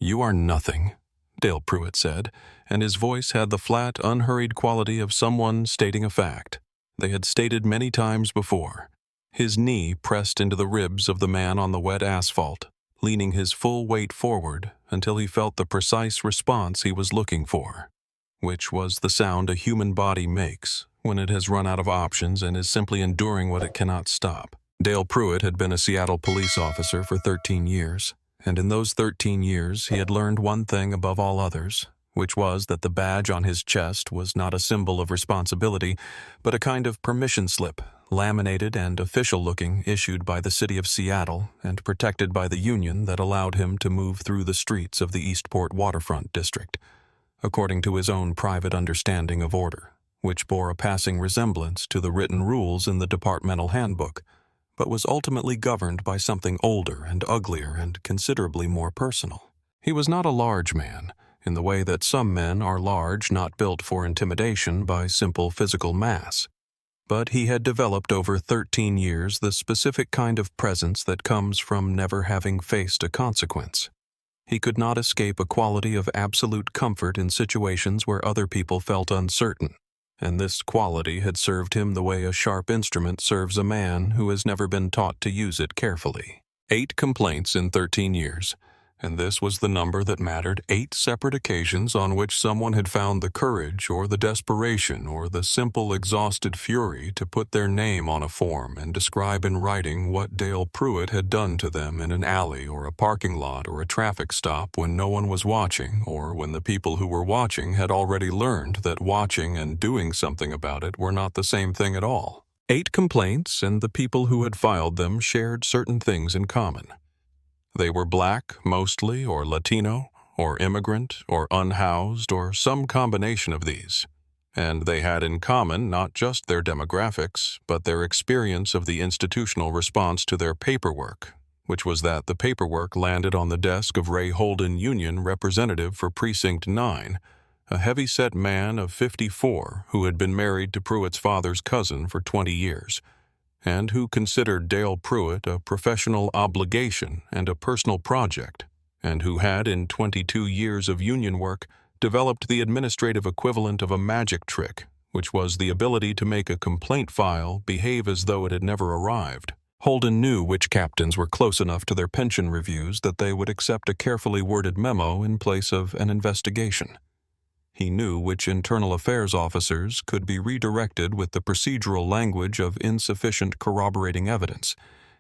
"You are nothing," Dale Pruitt said, and his voice had the flat, unhurried quality of someone stating a fact they had stated many times before. His knee pressed into the ribs of the man on the wet asphalt, leaning his full weight forward until he felt the precise response he was looking for, which was the sound a human body makes when it has run out of options and is simply enduring what it cannot stop. Dale Pruitt had been a Seattle police officer for 13 years, and in those 13 years he had learned one thing above all others, which was that the badge on his chest was not a symbol of responsibility, but a kind of permission slip, laminated and official-looking, issued by the city of Seattle and protected by the union that allowed him to move through the streets of the Eastport waterfront district, according to his own private understanding of order, which bore a passing resemblance to the written rules in the departmental handbook, but was ultimately governed by something older and uglier and considerably more personal. He was not a large man, in the way that some men are large, not built for intimidation by simple physical mass. But he had developed over 13 years the specific kind of presence that comes from never having faced a consequence. He could not escape a quality of absolute comfort in situations where other people felt uncertain, and this quality had served him the way a sharp instrument serves a man who has never been taught to use it carefully. 8 complaints in 13 years. And this was the number that mattered. 8 separate occasions on which someone had found the courage or the desperation or the simple exhausted fury to put their name on a form and describe in writing what Dale Pruitt had done to them in an alley or a parking lot or a traffic stop when no one was watching, or when the people who were watching had already learned that watching and doing something about it were not the same thing at all. 8 complaints, and the people who had filed them shared certain things in common. They were black, mostly, or Latino, or immigrant, or unhoused, or some combination of these. And they had in common not just their demographics, but their experience of the institutional response to their paperwork, which was that the paperwork landed on the desk of Ray Holden Union representative for Precinct 9, a heavy-set man of 54 who had been married to Pruitt's father's cousin for 20 years. And who considered Dale Pruitt a professional obligation and a personal project, and who had, in 22 years of union work, developed the administrative equivalent of a magic trick, which was the ability to make a complaint file behave as though it had never arrived. Holden knew which captains were close enough to their pension reviews that they would accept a carefully worded memo in place of an investigation. He knew which internal affairs officers could be redirected with the procedural language of insufficient corroborating evidence,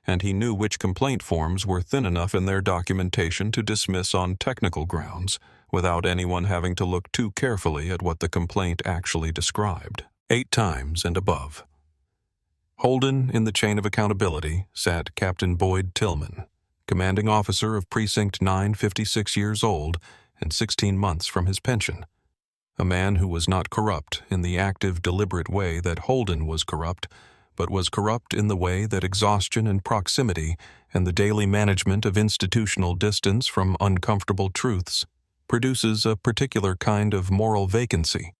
and he knew which complaint forms were thin enough in their documentation to dismiss on technical grounds, without anyone having to look too carefully at what the complaint actually described. 8 times and above. Holden, in the chain of accountability, sat Captain Boyd Tillman, commanding officer of Precinct 9, 56 years old, and 16 months from his pension. A man who was not corrupt in the active, deliberate way that Holden was corrupt, but was corrupt in the way that exhaustion and proximity and the daily management of institutional distance from uncomfortable truths produces a particular kind of moral vacancy,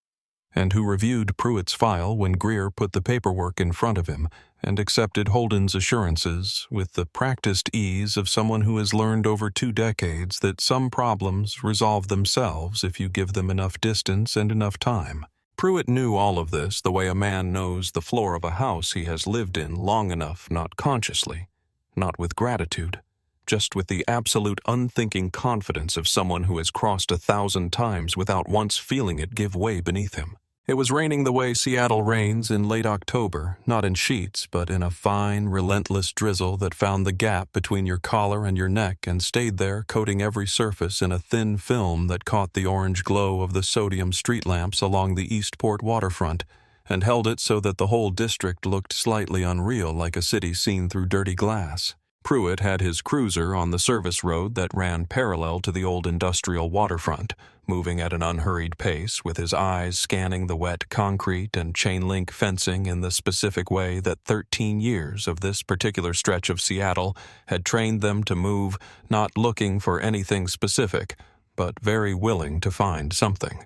and who reviewed Pruitt's file when Greer put the paperwork in front of him and accepted Holden's assurances with the practiced ease of someone who has learned over 2 decades that some problems resolve themselves if you give them enough distance and enough time. Pruitt knew all of this the way a man knows the floor of a house he has lived in long enough, not consciously, not with gratitude, just with the absolute unthinking confidence of someone who has crossed 1,000 times without once feeling it give way beneath him. It was raining the way Seattle rains in late October, not in sheets, but in a fine, relentless drizzle that found the gap between your collar and your neck and stayed there, coating every surface in a thin film that caught the orange glow of the sodium street lamps along the Eastport waterfront and held it so that the whole district looked slightly unreal, like a city seen through dirty glass. Pruitt had his cruiser on the service road that ran parallel to the old industrial waterfront, moving at an unhurried pace with his eyes scanning the wet concrete and chain-link fencing in the specific way that 13 years of this particular stretch of Seattle had trained them to move, not looking for anything specific, but very willing to find something.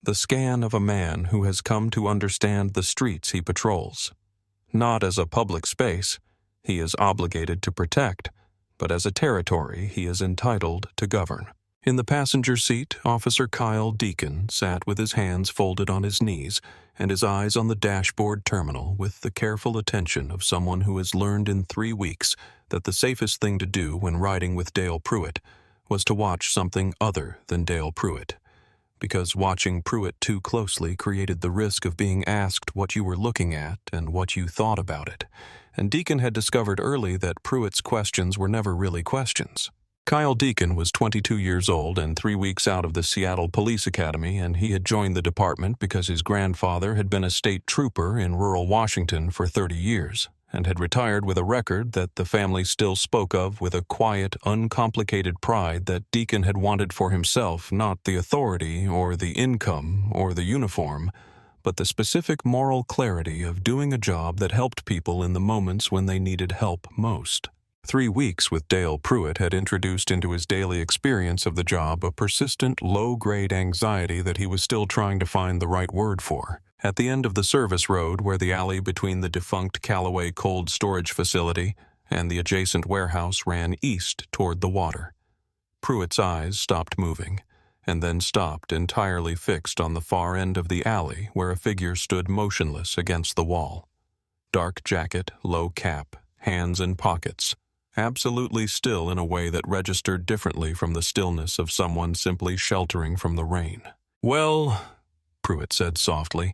The scan of a man who has come to understand the streets he patrols, not as a public space he is obligated to protect, but as a territory he is entitled to govern. In the passenger seat, Officer Kyle Deacon sat with his hands folded on his knees and his eyes on the dashboard terminal with the careful attention of someone who has learned in 3 weeks that the safest thing to do when riding with Dale Pruitt was to watch something other than Dale Pruitt, because watching Pruitt too closely created the risk of being asked what you were looking at and what you thought about it, and Deacon had discovered early that Pruitt's questions were never really questions. Kyle Deacon was 22 years old and 3 weeks out of the Seattle Police Academy, and he had joined the department because his grandfather had been a state trooper in rural Washington for 30 years and had retired with a record that the family still spoke of with a quiet, uncomplicated pride that Deacon had wanted for himself, not the authority or the income or the uniform, but the specific moral clarity of doing a job that helped people in the moments when they needed help most. 3 weeks with Dale Pruitt had introduced into his daily experience of the job a persistent, low-grade anxiety that he was still trying to find the right word for. At the end of the service road, where the alley between the defunct Callaway cold storage facility and the adjacent warehouse ran east toward the water, Pruitt's eyes stopped moving, and then stopped entirely fixed on the far end of the alley where a figure stood motionless against the wall. Dark jacket, low cap, hands in pockets, absolutely still in a way that registered differently from the stillness of someone simply sheltering from the rain. "Well," Pruitt said softly,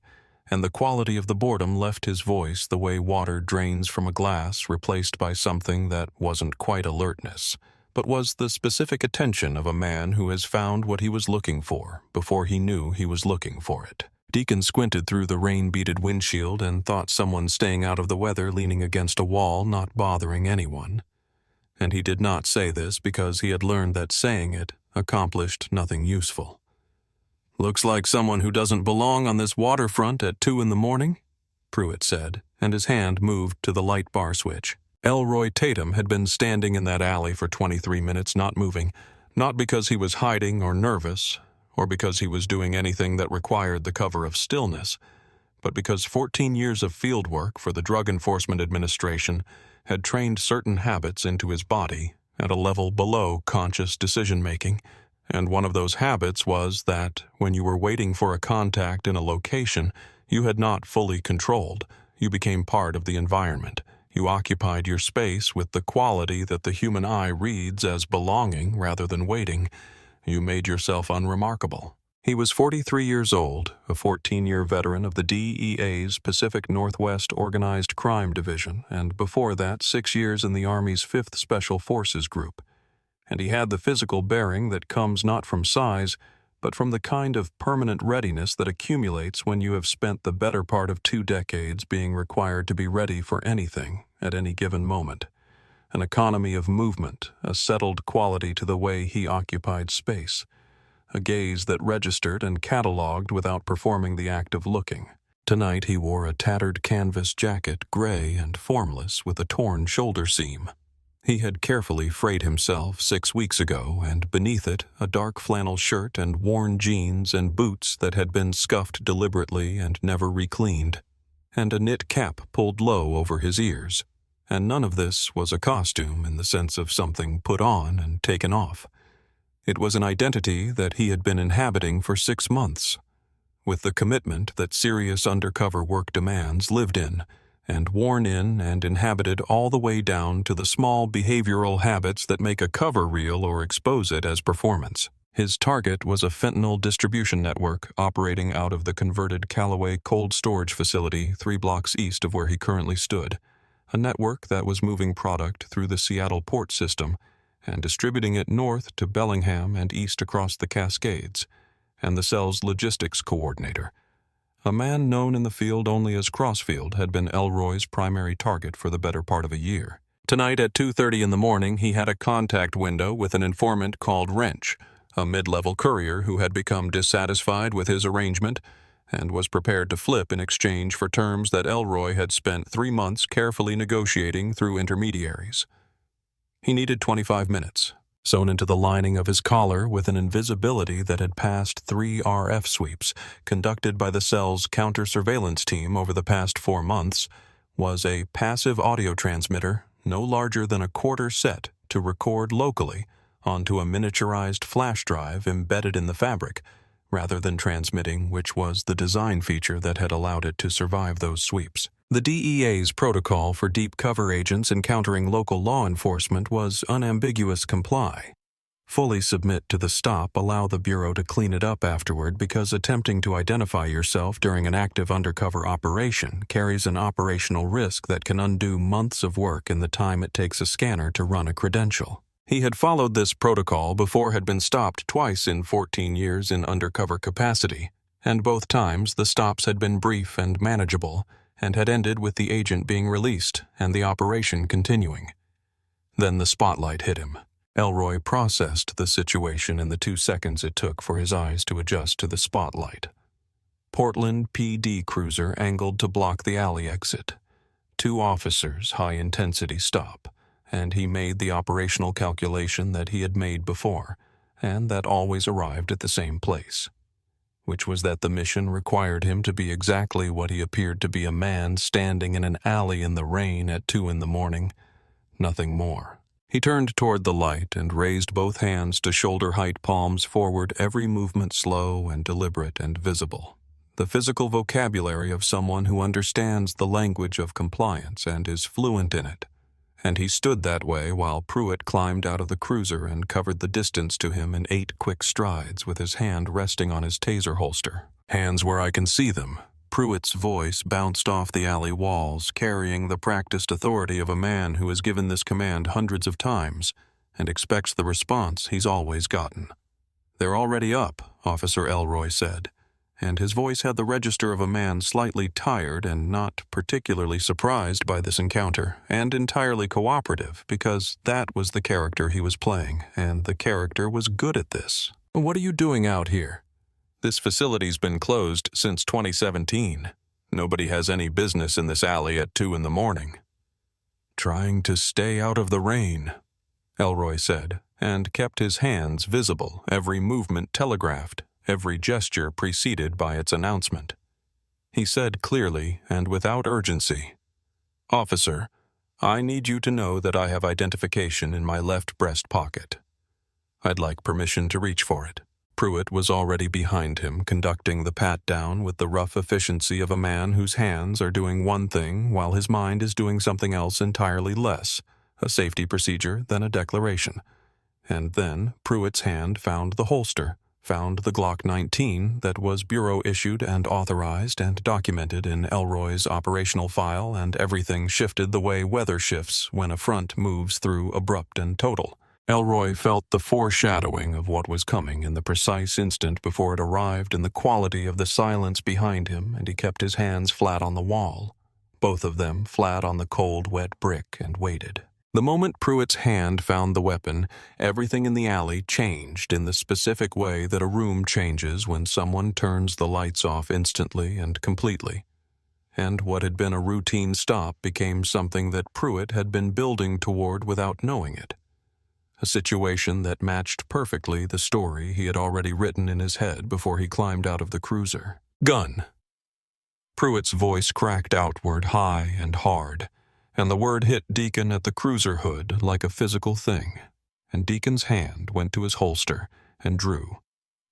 and the quality of the boredom left his voice the way water drains from a glass replaced by something that wasn't quite alertness, but was the specific attention of a man who has found what he was looking for before he knew he was looking for it. Deacon squinted through the rain-beaded windshield and thought someone staying out of the weather leaning against a wall, not bothering anyone. And he did not say this because he had learned that saying it accomplished nothing useful. "Looks like someone who doesn't belong on this waterfront at 2 in the morning, Pruitt said, and his hand moved to the light bar switch. Elroy Tatum had been standing in that alley for 23 minutes not moving, not because he was hiding or nervous, or because he was doing anything that required the cover of stillness, but because 14 years of field work for the Drug Enforcement Administration had trained certain habits into his body at a level below conscious decision-making, and one of those habits was that when you were waiting for a contact in a location you had not fully controlled, you became part of the environment. You occupied your space with the quality that the human eye reads as belonging rather than waiting. You made yourself unremarkable. He was 43 years old, a 14-year veteran of the DEA's Pacific Northwest Organized Crime Division, and before that 6 years in the Army's 5th Special Forces Group. And he had the physical bearing that comes not from size, but from the kind of permanent readiness that accumulates when you have spent the better part of 2 decades being required to be ready for anything at any given moment. An economy of movement, a settled quality to the way he occupied space. A gaze that registered and cataloged without performing the act of looking. Tonight he wore a tattered canvas jacket, gray and formless, with a torn shoulder seam. He had carefully frayed himself 6 weeks ago, and beneath it a dark flannel shirt and worn jeans and boots that had been scuffed deliberately and never recleaned, and a knit cap pulled low over his ears. And none of this was a costume in the sense of something put on and taken off. It was an identity that he had been inhabiting for 6 months, with the commitment that serious undercover work demands lived in, and worn in and inhabited all the way down to the small behavioral habits that make a cover reel or expose it as performance. His target was a fentanyl distribution network operating out of the converted Callaway cold storage facility 3 blocks east of where he currently stood, a network that was moving product through the Seattle port system and distributing it north to Bellingham and east across the Cascades, and the cell's logistics coordinator. A man known in the field only as Crossfield had been Elroy's primary target for the better part of a year. Tonight at 2:30 in the morning he had a contact window with an informant called Wrench, a mid-level courier who had become dissatisfied with his arrangement and was prepared to flip in exchange for terms that Elroy had spent 3 months carefully negotiating through intermediaries. He needed 25 minutes, sewn into the lining of his collar with an invisibility that had passed 3 RF sweeps conducted by the cell's counter-surveillance team over the past 4 months, was a passive audio transmitter no larger than a quarter set to record locally onto a miniaturized flash drive embedded in the fabric, rather than transmitting, which was the design feature that had allowed it to survive those sweeps. The DEA's protocol for deep cover agents encountering local law enforcement was unambiguous: comply. Fully submit to the stop, allow the Bureau to clean it up afterward, because attempting to identify yourself during an active undercover operation carries an operational risk that can undo months of work in the time it takes a scanner to run a credential. He had followed this protocol before, had been stopped twice in 14 years in undercover capacity, and both times the stops had been brief and manageable, and had ended with the agent being released and the operation continuing. Then the spotlight hit him. Elroy processed the situation in the 2 seconds it took for his eyes to adjust to the spotlight. Portland PD cruiser angled to block the alley exit. 2 officers, high-intensity stop, and he made the operational calculation that he had made before, and that always arrived at the same place, which was that the mission required him to be exactly what he appeared to be: a man standing in an alley in the rain at 2 a.m, nothing more. He turned toward the light and raised both hands to shoulder-height, palms forward, every movement slow and deliberate and visible. The physical vocabulary of someone who understands the language of compliance and is fluent in it. And he stood that way while Pruitt climbed out of the cruiser and covered the distance to him in 8 quick strides, with his hand resting on his taser holster. "Hands where I can see them." Pruitt's voice bounced off the alley walls, carrying the practiced authority of a man who has given this command hundreds of times and expects the response he's always gotten. "They're already up," Officer Elroy said, and his voice had the register of a man slightly tired and not particularly surprised by this encounter, and entirely cooperative, because that was the character he was playing, and the character was good at this. "What are you doing out here? This facility's been closed since 2017. Nobody has any business in this alley at 2 a.m. "Trying to stay out of the rain," Elroy said, and kept his hands visible, every movement telegraphed, every gesture preceded by its announcement. He said clearly and without urgency, "Officer, I need you to know that I have identification in my left breast pocket. I'd like permission to reach for it." Pruitt was already behind him, conducting the pat-down with the rough efficiency of a man whose hands are doing one thing while his mind is doing something else entirely less, a safety procedure than a declaration. And then Pruitt's hand found the holster, found the Glock 19 that was bureau-issued and authorized and documented in Elroy's operational file, and everything shifted the way weather shifts when a front moves through abrupt and total. Elroy felt the foreshadowing of what was coming in the precise instant before it arrived, in the quality of the silence behind him, and he kept his hands flat on the wall, both of them flat on the cold, wet brick, and waited. The moment Pruitt's hand found the weapon, everything in the alley changed in the specific way that a room changes when someone turns the lights off instantly and completely. And what had been a routine stop became something that Pruitt had been building toward without knowing it. A situation that matched perfectly the story he had already written in his head before he climbed out of the cruiser. "Gun!" Pruitt's voice cracked outward, high and hard, and the word hit Deacon at the cruiser hood like a physical thing, and Deacon's hand went to his holster and drew,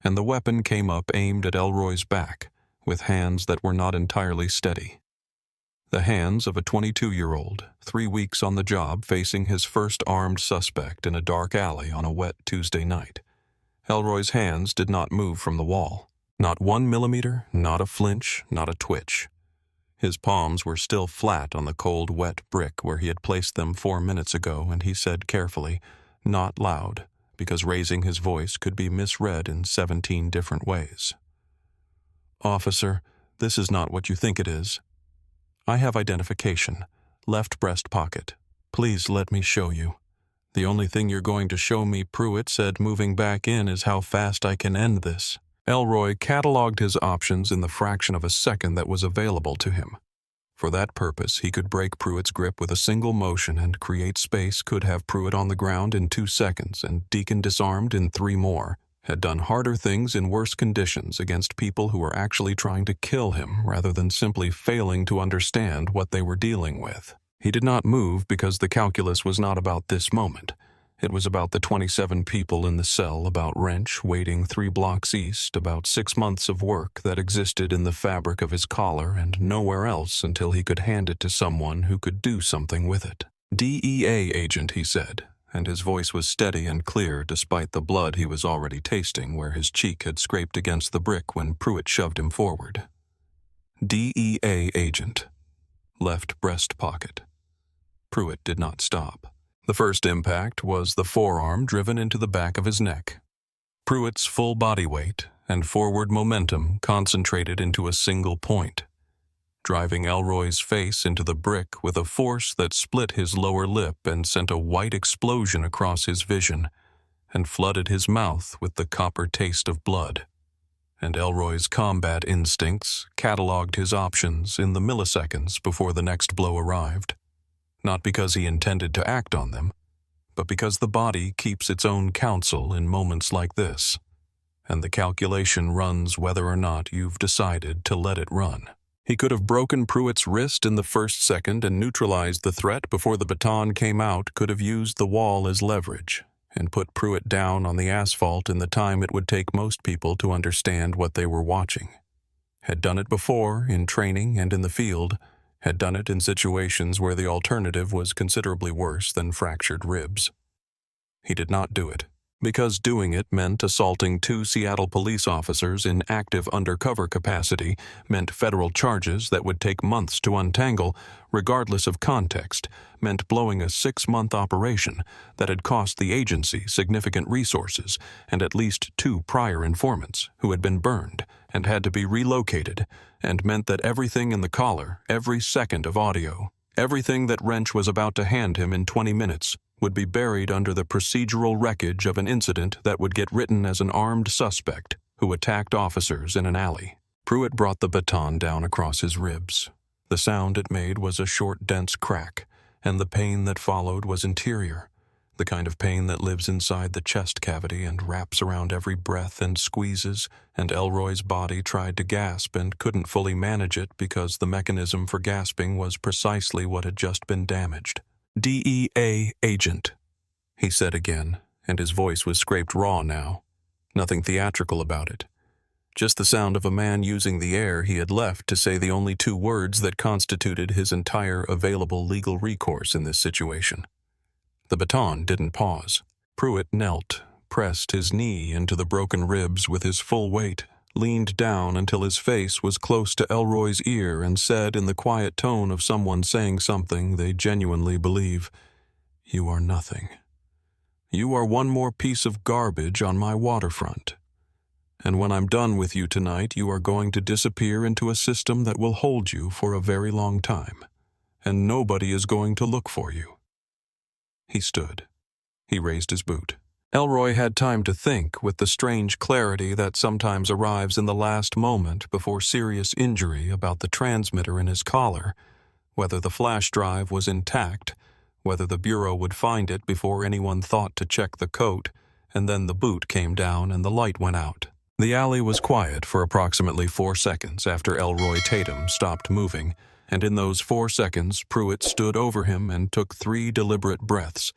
and the weapon came up aimed at Elroy's back, with hands that were not entirely steady. The hands of a 22-year-old, 3 weeks on the job, facing his first armed suspect in a dark alley on a wet Tuesday night. Elroy's hands did not move from the wall. Not 1 millimeter, not a flinch, not a twitch. His palms were still flat on the cold, wet brick where he had placed them 4 minutes ago, and he said carefully, not loud, because raising his voice could be misread in 17 different ways. "Officer, this is not what you think it is. I have identification, left breast pocket. Please let me show you." "The only thing you're going to show me," Pruitt said, moving back in, "is how fast I can end this." Elroy cataloged his options in the fraction of a second that was available to him. For that purpose, he could break Pruitt's grip with a single motion and create space, could have Pruitt on the ground in 2 seconds and Deacon disarmed in 3 more, had done harder things in worse conditions against people who were actually trying to kill him rather than simply failing to understand what they were dealing with. He did not move because the calculus was not about this moment. It was about the 27 people in the cell, about Wrench waiting 3 blocks east, about 6 months of work that existed in the fabric of his collar and nowhere else until he could hand it to someone who could do something with it. DEA agent, he said, and his voice was steady and clear despite the blood he was already tasting where his cheek had scraped against the brick when Pruitt shoved him forward. DEA agent. Left breast pocket. Pruitt did not stop. The first impact was the forearm driven into the back of his neck. Pruitt's full body weight and forward momentum concentrated into a single point, driving Elroy's face into the brick with a force that split his lower lip and sent a white explosion across his vision and flooded his mouth with the copper taste of blood. And Elroy's combat instincts cataloged his options in the milliseconds before the next blow arrived. Not because he intended to act on them, but because the body keeps its own counsel in moments like this, and the calculation runs whether or not you've decided to let it run. He could have broken Pruitt's wrist in the first second and neutralized the threat before the baton came out, could have used the wall as leverage, and put Pruitt down on the asphalt in the time it would take most people to understand what they were watching. Had done it before, in training and in the field, had done it in situations where the alternative was considerably worse than fractured ribs. He did not do it, because doing it meant assaulting 2 Seattle police officers in active undercover capacity, meant federal charges that would take months to untangle, regardless of context, meant blowing a 6-month operation that had cost the agency significant resources and at least 2 prior informants who had been burned and had to be relocated, and meant that everything in the collar, every second of audio, everything that Wrench was about to hand him in 20 minutes, would be buried under the procedural wreckage of an incident that would get written as an armed suspect who attacked officers in an alley. Pruitt brought the baton down across his ribs. The sound it made was a short, dense crack, and the pain that followed was interior, the kind of pain that lives inside the chest cavity and wraps around every breath and squeezes, and Elroy's body tried to gasp and couldn't fully manage it because the mechanism for gasping was precisely what had just been damaged. DEA agent, he said again, and his voice was scraped raw now. Nothing theatrical about it. Just the sound of a man using the air he had left to say the only 2 words that constituted his entire available legal recourse in this situation. The baton didn't pause. Pruitt knelt, pressed his knee into the broken ribs with his full weight, leaned down until his face was close to Elroy's ear and said in the quiet tone of someone saying something they genuinely believe, "You are nothing. You are one more piece of garbage on my waterfront. And when I'm done with you tonight, you are going to disappear into a system that will hold you for a very long time, and nobody is going to look for you." He stood. He raised his boot. Elroy had time to think with the strange clarity that sometimes arrives in the last moment before serious injury about the transmitter in his collar, whether the flash drive was intact, whether the Bureau would find it before anyone thought to check the coat, and then the boot came down and the light went out. The alley was quiet for approximately 4 seconds after Elroy Tatum stopped moving, and in those 4 seconds Pruitt stood over him and took 3 deliberate breaths.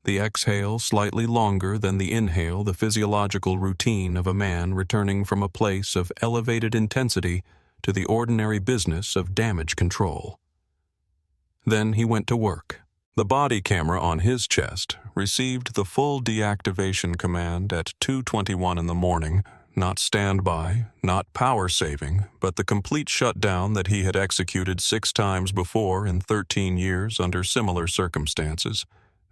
The exhale slightly longer than the inhale, the physiological routine of a man returning from a place of elevated intensity to the ordinary business of damage control. Then he went to work. The body camera on his chest received the full deactivation command at 2:21 in the morning, not standby, not power saving, but the complete shutdown that he had executed 6 times before in 13 years under similar circumstances,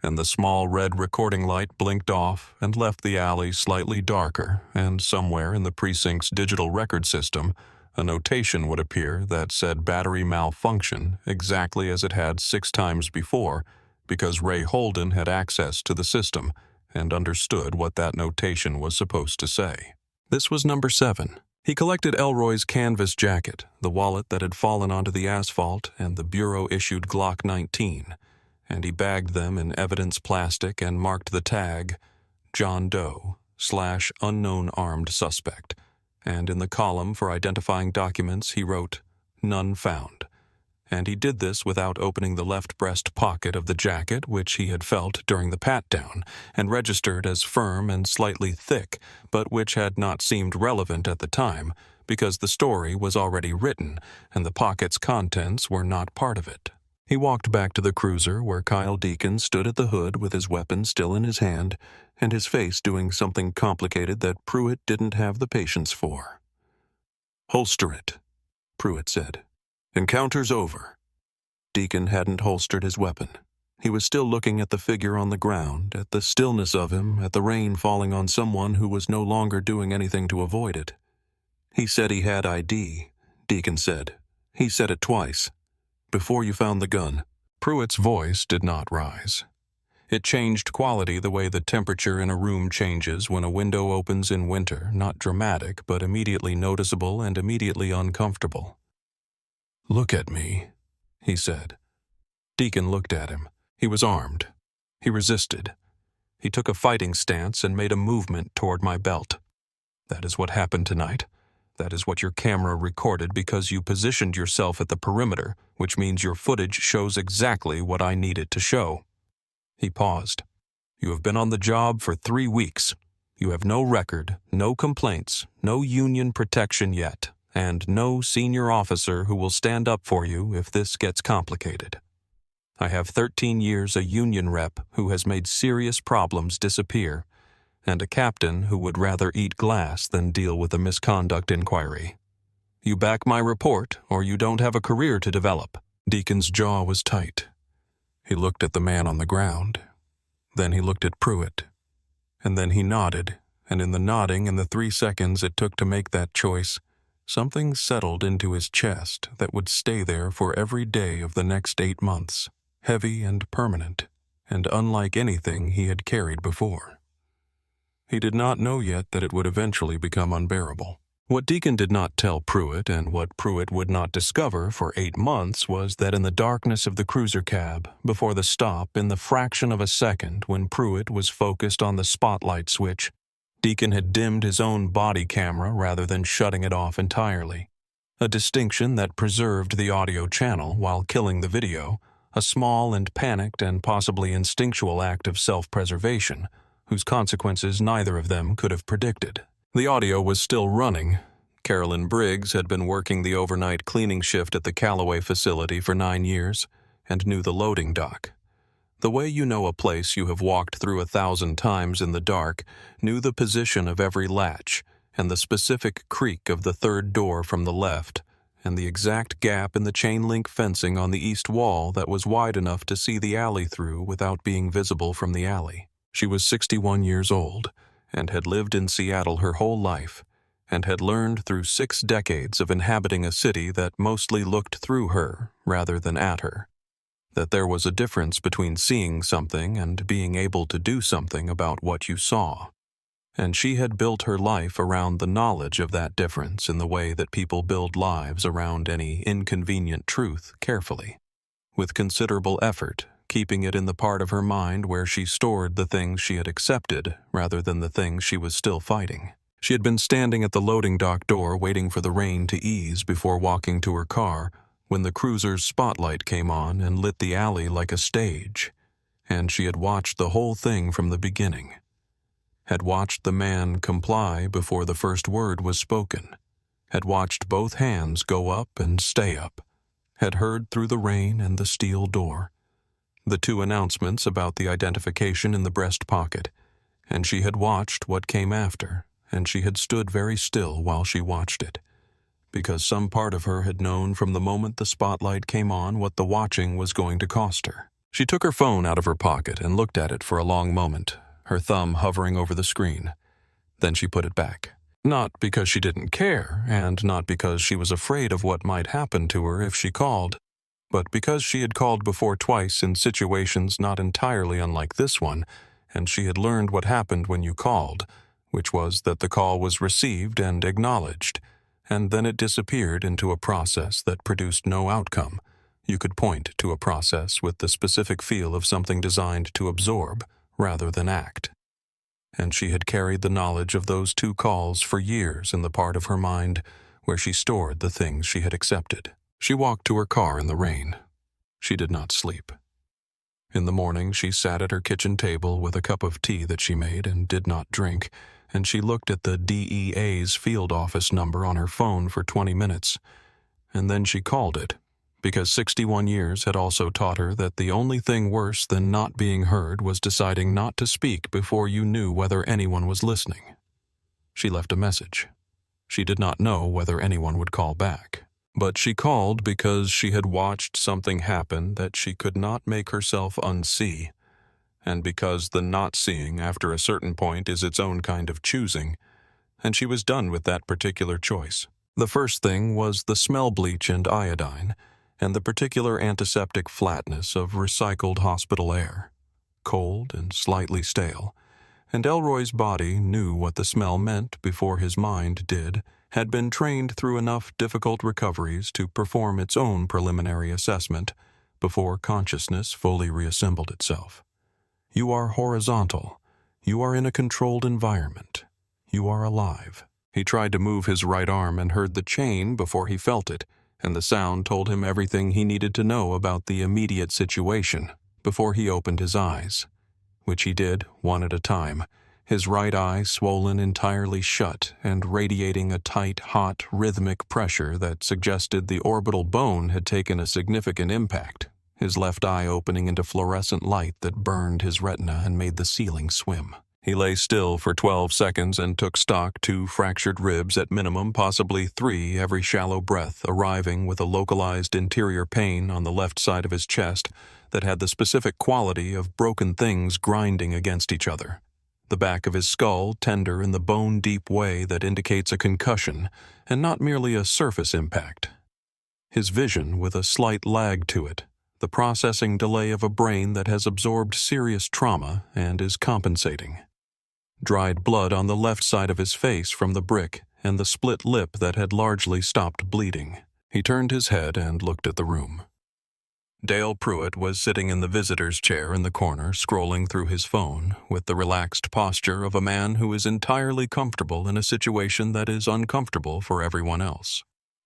and the small red recording light blinked off and left the alley slightly darker, and somewhere in the precinct's digital record system, a notation would appear that said battery malfunction exactly as it had 6 times before, because Ray Holden had access to the system and understood what that notation was supposed to say. This was number 7. He collected Elroy's canvas jacket, the wallet that had fallen onto the asphalt, and the Bureau-issued Glock 19, and he bagged them in evidence plastic and marked the tag John Doe/unknown armed suspect, and in the column for identifying documents he wrote, "None found," and he did this without opening the left breast pocket of the jacket which he had felt during the pat-down and registered as firm and slightly thick, but which had not seemed relevant at the time because the story was already written and the pocket's contents were not part of it. He walked back to the cruiser where Kyle Deacon stood at the hood with his weapon still in his hand and his face doing something complicated that Pruitt didn't have the patience for. "Holster it," Pruitt said. "Encounter's over." Deacon hadn't holstered his weapon. He was still looking at the figure on the ground, at the stillness of him, at the rain falling on someone who was no longer doing anything to avoid it. "He said he had ID," Deacon said. "He said it twice. Before you found the gun." Pruitt's voice did not rise. It changed quality the way the temperature in a room changes when a window opens in winter, not dramatic, but immediately noticeable and immediately uncomfortable. "Look at me," he said. Deacon looked at him. He was armed. He resisted. He took a fighting stance and made a movement toward my belt. "That is what happened tonight. That is what your camera recorded because you positioned yourself at the perimeter, which means your footage shows exactly what I need it to show." He paused. "You have been on the job for 3 weeks. You have no record, no complaints, no union protection yet, and no senior officer who will stand up for you if this gets complicated. I have 13 years a union rep who has made serious problems disappear, and a captain who would rather eat glass than deal with a misconduct inquiry. You back my report, or you don't have a career to develop." Deacon's jaw was tight. He looked at the man on the ground. Then he looked at Pruitt. And then he nodded, and in the nodding and the 3 seconds it took to make that choice, something settled into his chest that would stay there for every day of the next 8 months, heavy and permanent, and unlike anything he had carried before. He did not know yet that it would eventually become unbearable. What Deacon did not tell Pruitt, and what Pruitt would not discover for 8 months, was that in the darkness of the cruiser cab, before the stop, in the fraction of a second when Pruitt was focused on the spotlight switch, Deacon had dimmed his own body camera rather than shutting it off entirely. A distinction that preserved the audio channel while killing the video, a small and panicked and possibly instinctual act of self-preservation, whose consequences neither of them could have predicted. The audio was still running. Carolyn Briggs had been working the overnight cleaning shift at the Callaway facility for 9 years and knew the loading dock. The way you know a place you have walked through 1,000 times in the dark, knew the position of every latch and the specific creak of the third door from the left and the exact gap in the chain-link fencing on the east wall that was wide enough to see the alley through without being visible from the alley. She was 61 years old and had lived in Seattle her whole life, and had learned through 6 decades of inhabiting a city that mostly looked through her rather than at her, that there was a difference between seeing something and being able to do something about what you saw. And she had built her life around the knowledge of that difference in the way that people build lives around any inconvenient truth carefully, with considerable effort, keeping it in the part of her mind where she stored the things she had accepted rather than the things she was still fighting. She had been standing at the loading dock door waiting for the rain to ease before walking to her car when the cruiser's spotlight came on and lit the alley like a stage, and she had watched the whole thing from the beginning. Had watched the man comply before the first word was spoken, had watched both hands go up and stay up, had heard through the rain and the steel door the 2 announcements about the identification in the breast pocket, and she had watched what came after, and she had stood very still while she watched it, because some part of her had known from the moment the spotlight came on what the watching was going to cost her. She took her phone out of her pocket and looked at it for a long moment, her thumb hovering over the screen. Then she put it back. Not because she didn't care, and not because she was afraid of what might happen to her if she called, but because she had called before twice in situations not entirely unlike this one, and she had learned what happened when you called, which was that the call was received and acknowledged, and then it disappeared into a process that produced no outcome. You could point to a process with the specific feel of something designed to absorb rather than act. And she had carried the knowledge of those 2 calls for years in the part of her mind where she stored the things she had accepted. She walked to her car in the rain. She did not sleep. In the morning, she sat at her kitchen table with a cup of tea that she made and did not drink, and she looked at the DEA's field office number on her phone for 20 minutes. And then she called it, because 61 years had also taught her that the only thing worse than not being heard was deciding not to speak before you knew whether anyone was listening. She left a message. She did not know whether anyone would call back. But she called because she had watched something happen that she could not make herself unsee, and because the not seeing after a certain point is its own kind of choosing, and she was done with that particular choice. The first thing was the smell bleach and iodine, and the particular antiseptic flatness of recycled hospital air, cold and slightly stale, and Elroy's body knew what the smell meant before his mind did, had been trained through enough difficult recoveries to perform its own preliminary assessment before consciousness fully reassembled itself. You are horizontal. You are in a controlled environment. You are alive. He tried to move his right arm and heard the chain before he felt it, and the sound told him everything he needed to know about the immediate situation before he opened his eyes, which he did one at a time, his right eye swollen entirely shut and radiating a tight, hot, rhythmic pressure that suggested the orbital bone had taken a significant impact, his left eye opening into fluorescent light that burned his retina and made the ceiling swim. He lay still for 12 seconds and took stock, 2 fractured ribs at minimum, possibly 3 every shallow breath, arriving with a localized interior pain on the left side of his chest that had the specific quality of broken things grinding against each other. The back of his skull tender in the bone-deep way that indicates a concussion and not merely a surface impact. His vision with a slight lag to it, the processing delay of a brain that has absorbed serious trauma and is compensating. Dried blood on the left side of his face from the brick and the split lip that had largely stopped bleeding. He turned his head and looked at the room. Dale Pruitt was sitting in the visitor's chair in the corner, scrolling through his phone, with the relaxed posture of a man who is entirely comfortable in a situation that is uncomfortable for everyone else.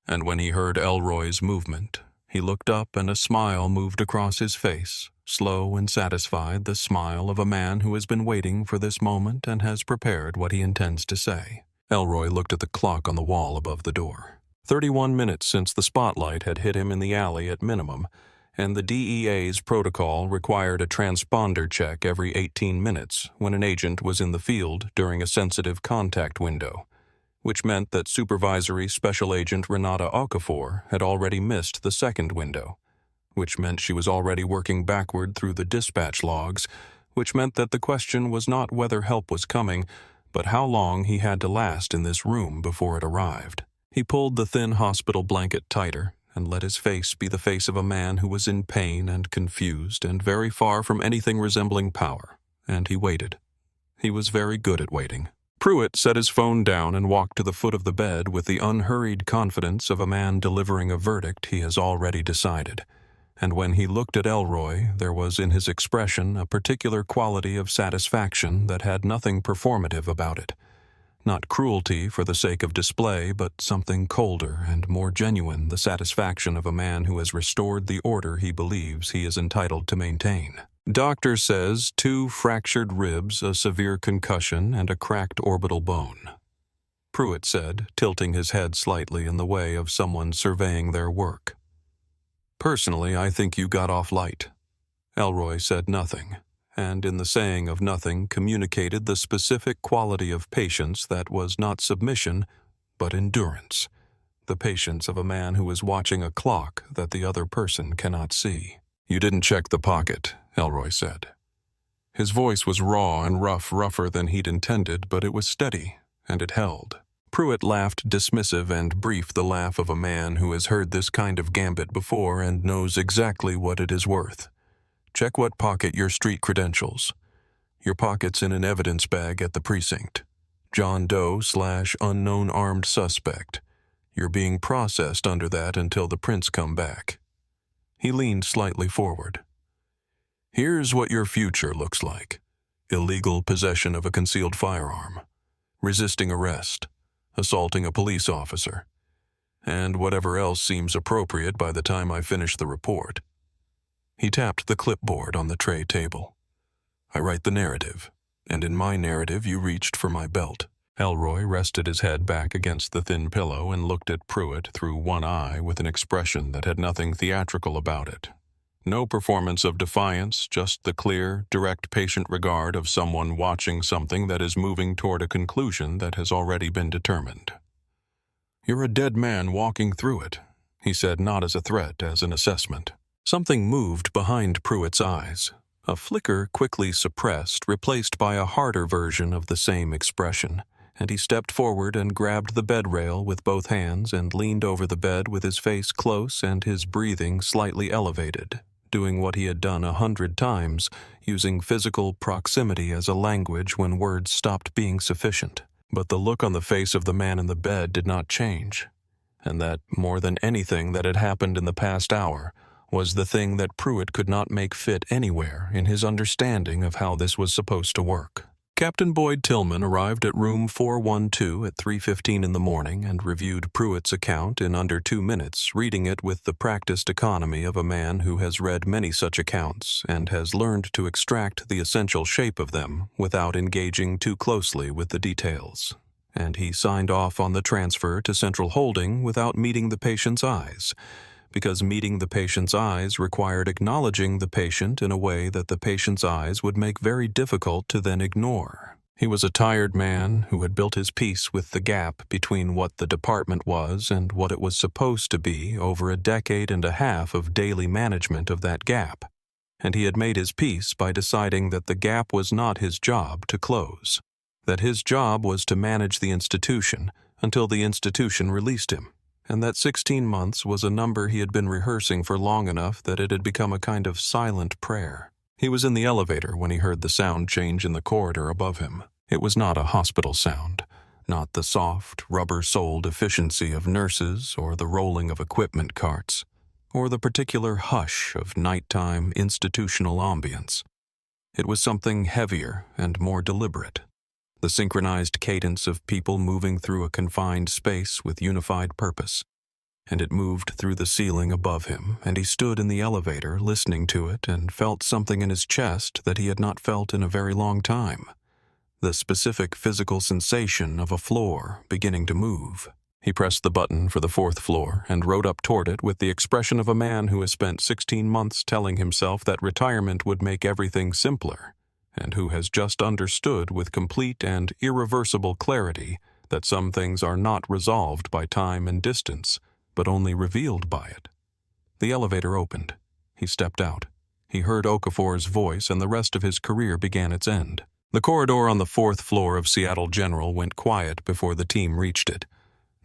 And when he heard Elroy's movement, he looked up and a smile moved across his face, slow and satisfied, the smile of a man who has been waiting for this moment and has prepared what he intends to say. Elroy looked at the clock on the wall above the door. 31 minutes since the spotlight had hit him in the alley at minimum, and the DEA's protocol required a transponder check every 18 minutes when an agent was in the field during a sensitive contact window, which meant that Supervisory Special Agent Renata Okafor had already missed the second window, which meant she was already working backward through the dispatch logs, which meant that the question was not whether help was coming, but how long he had to last in this room before it arrived. He pulled the thin hospital blanket tighter and let his face be the face of a man who was in pain and confused and very far from anything resembling power, and he waited. He was very good at waiting. Pruitt set his phone down and walked to the foot of the bed with the unhurried confidence of a man delivering a verdict he has already decided. And when he looked at Elroy, there was in his expression a particular quality of satisfaction that had nothing performative about it. Not cruelty for the sake of display, but something colder and more genuine, the satisfaction of a man who has restored the order he believes he is entitled to maintain. Doctor says 2 fractured ribs, a severe concussion, and a cracked orbital bone, Pruitt said, tilting his head slightly in the way of someone surveying their work. Personally, I think you got off light. Elroy said nothing, and in the saying of nothing communicated the specific quality of patience that was not submission, but endurance, the patience of a man who is watching a clock that the other person cannot see. You didn't check the pocket, Elroy said. His voice was raw and rougher than he'd intended, but it was steady, and it held. Pruitt laughed, dismissive and brief, the laugh of a man who has heard this kind of gambit before and knows exactly what it is worth. Check what pocket your street credentials. Your pocket's in an evidence bag at the precinct. John Doe/unknown armed suspect. You're being processed under that until the prints come back. He leaned slightly forward. Here's what your future looks like. Illegal possession of a concealed firearm. Resisting arrest. Assaulting a police officer. and whatever else seems appropriate by the time I finish the report." He tapped the clipboard on the tray table. "I write the narrative, and in my narrative you reached for my belt." Elroy rested his head back against the thin pillow and looked at Pruitt through one eye with an expression that had nothing theatrical about it. No performance of defiance, just the clear, direct patient regard of someone watching something that is moving toward a conclusion that has already been determined. "You're a dead man walking through it," he said, not as a threat, as an assessment. Something moved behind Pruitt's eyes. A flicker quickly suppressed, replaced by a harder version of the same expression, and he stepped forward and grabbed the bed rail with both hands and leaned over the bed with his face close and his breathing slightly elevated, doing what he had done 100 times, using physical proximity as a language when words stopped being sufficient. But the look on the face of the man in the bed did not change, and that, more than anything that had happened in the past hour, was the thing that Pruitt could not make fit anywhere in his understanding of how this was supposed to work. Captain Boyd Tillman arrived at room 412 at 3:15 in the morning and reviewed Pruitt's account in under 2 minutes, reading it with the practiced economy of a man who has read many such accounts and has learned to extract the essential shape of them without engaging too closely with the details. And he signed off on the transfer to Central Holding without meeting the patient's eyes, because meeting the patient's eyes required acknowledging the patient in a way that the patient's eyes would make very difficult to then ignore. He was a tired man who had built his peace with the gap between what the department was and what it was supposed to be over a decade and a half of daily management of that gap, and he had made his peace by deciding that the gap was not his job to close, that his job was to manage the institution until the institution released him, and that 16 months was a number he had been rehearsing for long enough that it had become a kind of silent prayer. He was in the elevator when he heard the sound change in the corridor above him. It was not a hospital sound, not the soft, rubber-soled efficiency of nurses or the rolling of equipment carts, or the particular hush of nighttime institutional ambience. It was something heavier and more deliberate. The synchronized cadence of people moving through a confined space with unified purpose, and it moved through the ceiling above him, and he stood in the elevator listening to it and felt something in his chest that he had not felt in a very long time, the specific physical sensation of a floor beginning to move. He pressed the button for the 4th floor and rode up toward it with the expression of a man who has spent 16 months telling himself that retirement would make everything simpler, and who has just understood with complete and irreversible clarity that some things are not resolved by time and distance, but only revealed by it. The elevator opened. He stepped out. He heard Okafor's voice, and the rest of his career began its end. The corridor on the 4th floor of Seattle General went quiet before the team reached it.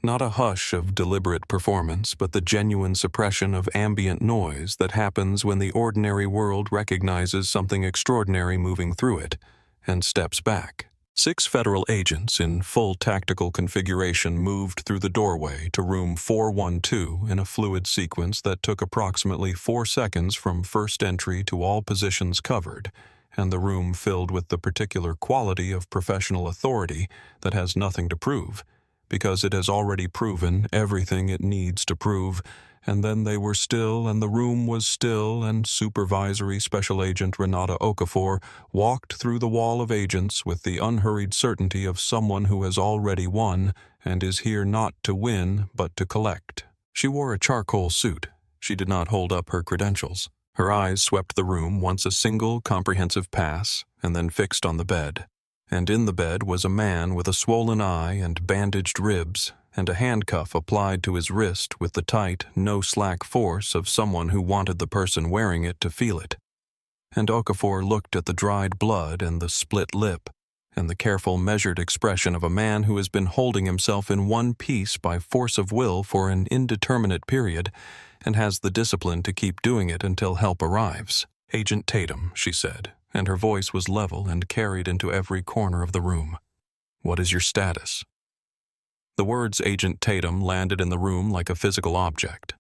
Not a hush of deliberate performance, but the genuine suppression of ambient noise that happens when the ordinary world recognizes something extraordinary moving through it and steps back. 6 federal agents in full tactical configuration moved through the doorway to room 412 in a fluid sequence that took approximately 4 seconds from first entry to all positions covered, and the room filled with the particular quality of professional authority that has nothing to prove, because it has already proven everything it needs to prove, and then they were still, and the room was still, and Supervisory Special Agent Renata Okafor walked through the wall of agents with the unhurried certainty of someone who has already won and is here not to win but to collect. She wore a charcoal suit. She did not hold up her credentials. Her eyes swept the room once a single comprehensive pass, and then fixed on the bed. And in the bed was a man with a swollen eye and bandaged ribs, and a handcuff applied to his wrist with the tight, no-slack force of someone who wanted the person wearing it to feel it. And Okafor looked at the dried blood and the split lip, and the careful, measured expression of a man who has been holding himself in one piece by force of will for an indeterminate period, and has the discipline to keep doing it until help arrives. "Agent Tatum," she said, and her voice was level and carried into every corner of the room. "What is your status?" The words Agent Tatum landed in the room like a physical object.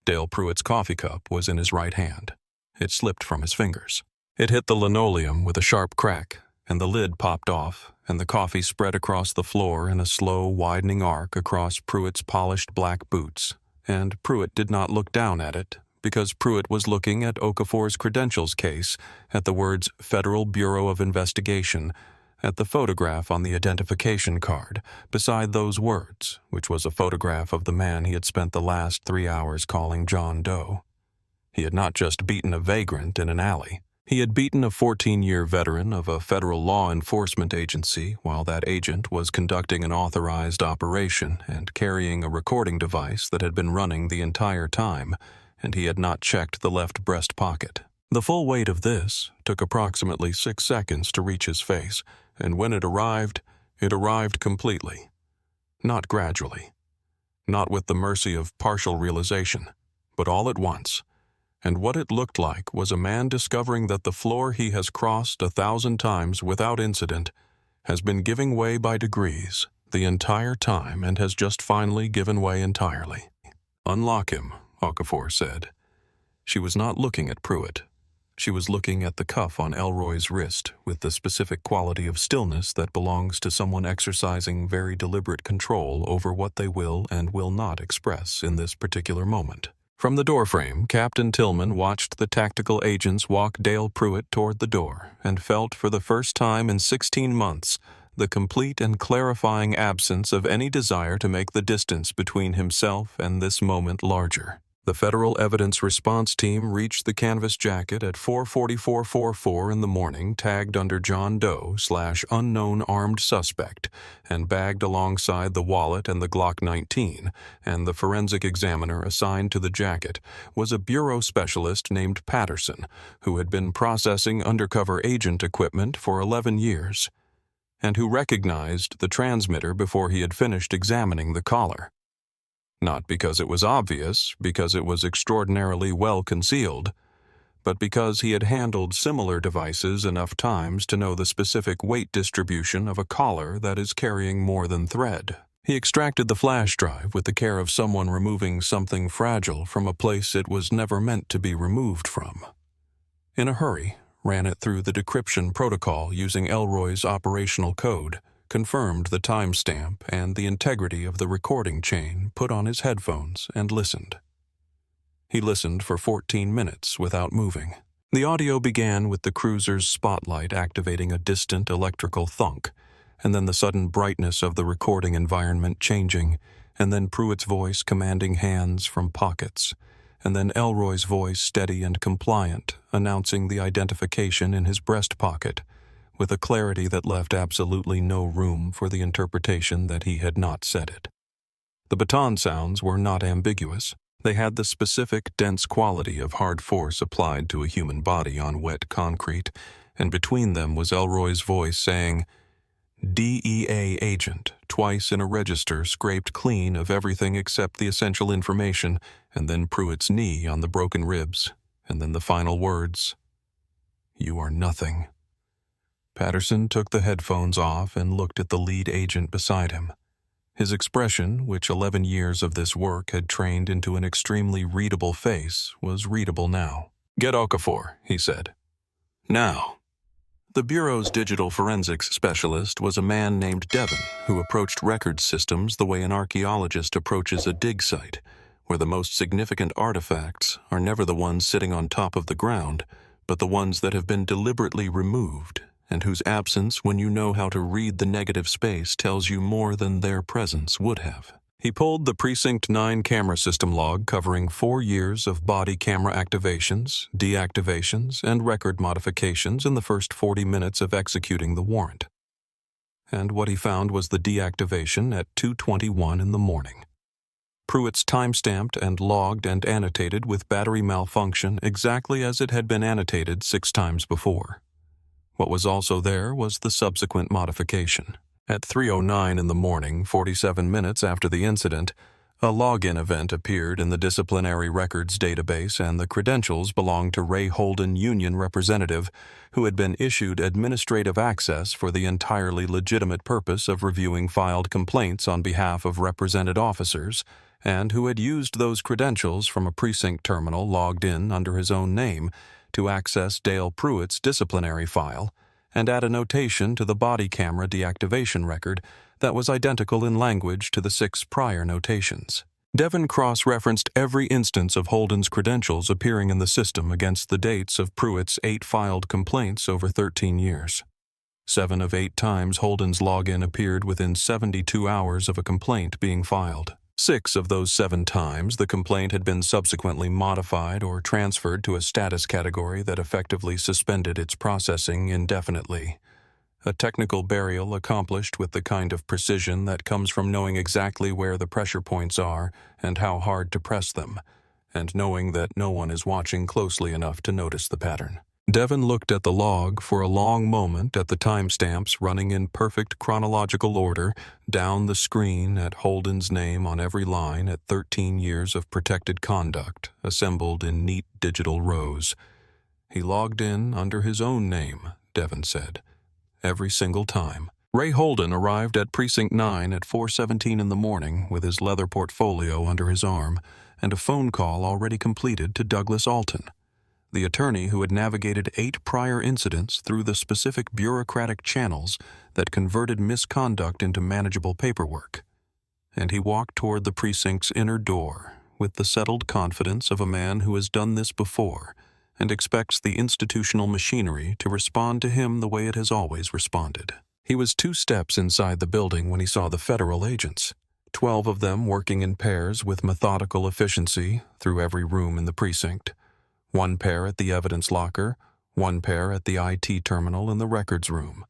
Dale Pruitt's coffee cup was in his right hand. It slipped from his fingers. It hit the linoleum with a sharp crack, and the lid popped off, and the coffee spread across the floor in a slow, widening arc across Pruitt's polished black boots, and Pruitt did not look down at it, because Pruitt was looking at Okafor's credentials case, at the words Federal Bureau of Investigation, at the photograph on the identification card, beside those words, which was a photograph of the man he had spent the last 3 hours calling John Doe. He had not just beaten a vagrant in an alley. He had beaten a 14-year veteran of a federal law enforcement agency while that agent was conducting an authorized operation and carrying a recording device that had been running the entire time, and he had not checked the left breast pocket. The full weight of this took approximately 6 seconds to reach his face, and when it arrived completely. Not gradually. Not with the mercy of partial realization, but all at once. And what it looked like was a man discovering that the floor he has crossed 1,000 times without incident has been giving way by degrees the entire time and has just finally given way entirely. "Unlock him," Okafor said. She was not looking at Pruitt. She was looking at the cuff on Elroy's wrist with the specific quality of stillness that belongs to someone exercising very deliberate control over what they will and will not express in this particular moment. From the doorframe, Captain Tillman watched the tactical agents walk Dale Pruitt toward the door and felt for the first time in 16 months the complete and clarifying absence of any desire to make the distance between himself and this moment larger. The Federal Evidence Response Team reached the canvas jacket at 4:44:44 in the morning, tagged under John Doe/unknown armed suspect, and bagged alongside the wallet and the Glock 19, and the forensic examiner assigned to the jacket was a bureau specialist named Patterson, who had been processing undercover agent equipment for 11 years, and who recognized the transmitter before he had finished examining the collar. Not because it was obvious, because it was extraordinarily well concealed, but because he had handled similar devices enough times to know the specific weight distribution of a collar that is carrying more than thread. He extracted the flash drive with the care of someone removing something fragile from a place it was never meant to be removed from. In a hurry, ran it through the decryption protocol using Elroy's operational code, confirmed the timestamp and the integrity of the recording chain, put on his headphones, and listened. He listened for 14 minutes without moving. The audio began with the cruiser's spotlight activating a distant electrical thunk, and then the sudden brightness of the recording environment changing, and then Pruitt's voice commanding hands from pockets, and then Elroy's voice steady and compliant, announcing the identification in his breast pocket, with a clarity that left absolutely no room for the interpretation that he had not said it. The baton sounds were not ambiguous. They had the specific, dense quality of hard force applied to a human body on wet concrete, and between them was Elroy's voice saying, "DEA agent," twice in a register scraped clean of everything except the essential information, and then Pruitt's knee on the broken ribs, and then the final words, "You are nothing." Patterson took the headphones off and looked at the lead agent beside him. His expression, which 11 years of this work had trained into an extremely readable face, was readable now. "Get Okafor," he said. "Now." The Bureau's digital forensics specialist was a man named Devon, who approached record systems the way an archaeologist approaches a dig site, where the most significant artifacts are never the ones sitting on top of the ground, but the ones that have been deliberately removed, and whose absence, when you know how to read the negative space, tells you more than their presence would have. He pulled the Precinct 9 camera system log covering 4 years of body camera activations, deactivations, and record modifications in the first 40 minutes of executing the warrant. And what he found was the deactivation at 2:21 in the morning. Pruitt's time-stamped and logged and annotated with battery malfunction exactly as it had been annotated 6 times before. What was also there was the subsequent modification. At 3:09 in the morning, 47 minutes after the incident, a login event appeared in the disciplinary records database, and the credentials belonged to Ray Holden, union representative, who had been issued administrative access for the entirely legitimate purpose of reviewing filed complaints on behalf of represented officers, and who had used those credentials from a precinct terminal logged in under his own name to access Dale Pruitt's disciplinary file, and add a notation to the body camera deactivation record that was identical in language to the 6 prior notations. Devon cross-referenced every instance of Holden's credentials appearing in the system against the dates of Pruitt's 8 filed complaints over 13 years. 7 of 8 times Holden's login appeared within 72 hours of a complaint being filed. 6 of those 7 times, the complaint had been subsequently modified or transferred to a status category that effectively suspended its processing indefinitely. A technical burial accomplished with the kind of precision that comes from knowing exactly where the pressure points are and how hard to press them, and knowing that no one is watching closely enough to notice the pattern. Devon looked at the log for a long moment at the timestamps running in perfect chronological order down the screen at Holden's name on every line at 13 years of protected conduct assembled in neat digital rows. He logged in under his own name, Devon said, every single time. Ray Holden arrived at Precinct 9 at 4:17 in the morning with his leather portfolio under his arm and a phone call already completed to Douglas Alton, the attorney who had navigated 8 prior incidents through the specific bureaucratic channels that converted misconduct into manageable paperwork. And he walked toward the precinct's inner door with the settled confidence of a man who has done this before and expects the institutional machinery to respond to him the way it has always responded. He was 2 steps inside the building when he saw the federal agents, 12 of them working in pairs with methodical efficiency through every room in the precinct. 1 pair at the evidence locker, 1 pair at the IT terminal in the records room.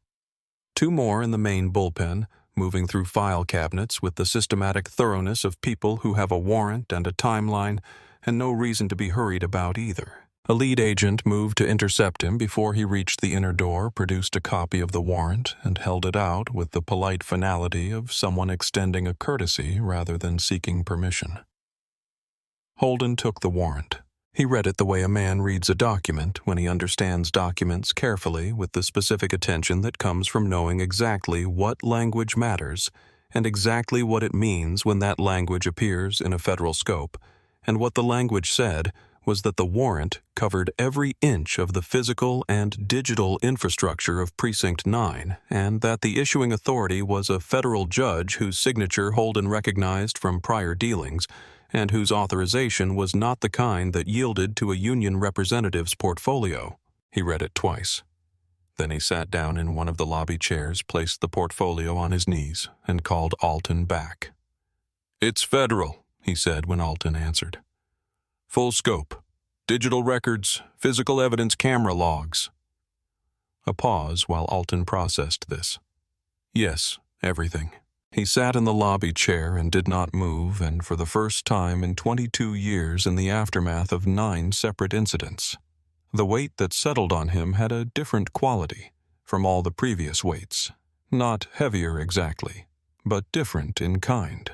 2 more in the main bullpen, moving through file cabinets with the systematic thoroughness of people who have a warrant and a timeline and no reason to be hurried about either. A lead agent moved to intercept him before he reached the inner door, produced a copy of the warrant, and held it out with the polite finality of someone extending a courtesy rather than seeking permission. Holden took the warrant. He read it the way a man reads a document when he understands documents carefully with the specific attention that comes from knowing exactly what language matters and exactly what it means when that language appears in a federal scope, and what the language said was that the warrant covered every inch of the physical and digital infrastructure of Precinct 9, and that the issuing authority was a federal judge whose signature Holden recognized from prior dealings, and whose authorization was not the kind that yielded to a union representative's portfolio. He read it twice. Then he sat down in one of the lobby chairs, placed the portfolio on his knees, and called Alton back. "It's federal," he said when Alton answered. "Full scope. Digital records, physical evidence camera logs." A pause while Alton processed this. "Yes, everything." He sat in the lobby chair and did not move, and for the first time in 22 years in the aftermath of 9 separate incidents. The weight that settled on him had a different quality from all the previous weights. Not heavier exactly, but different in kind.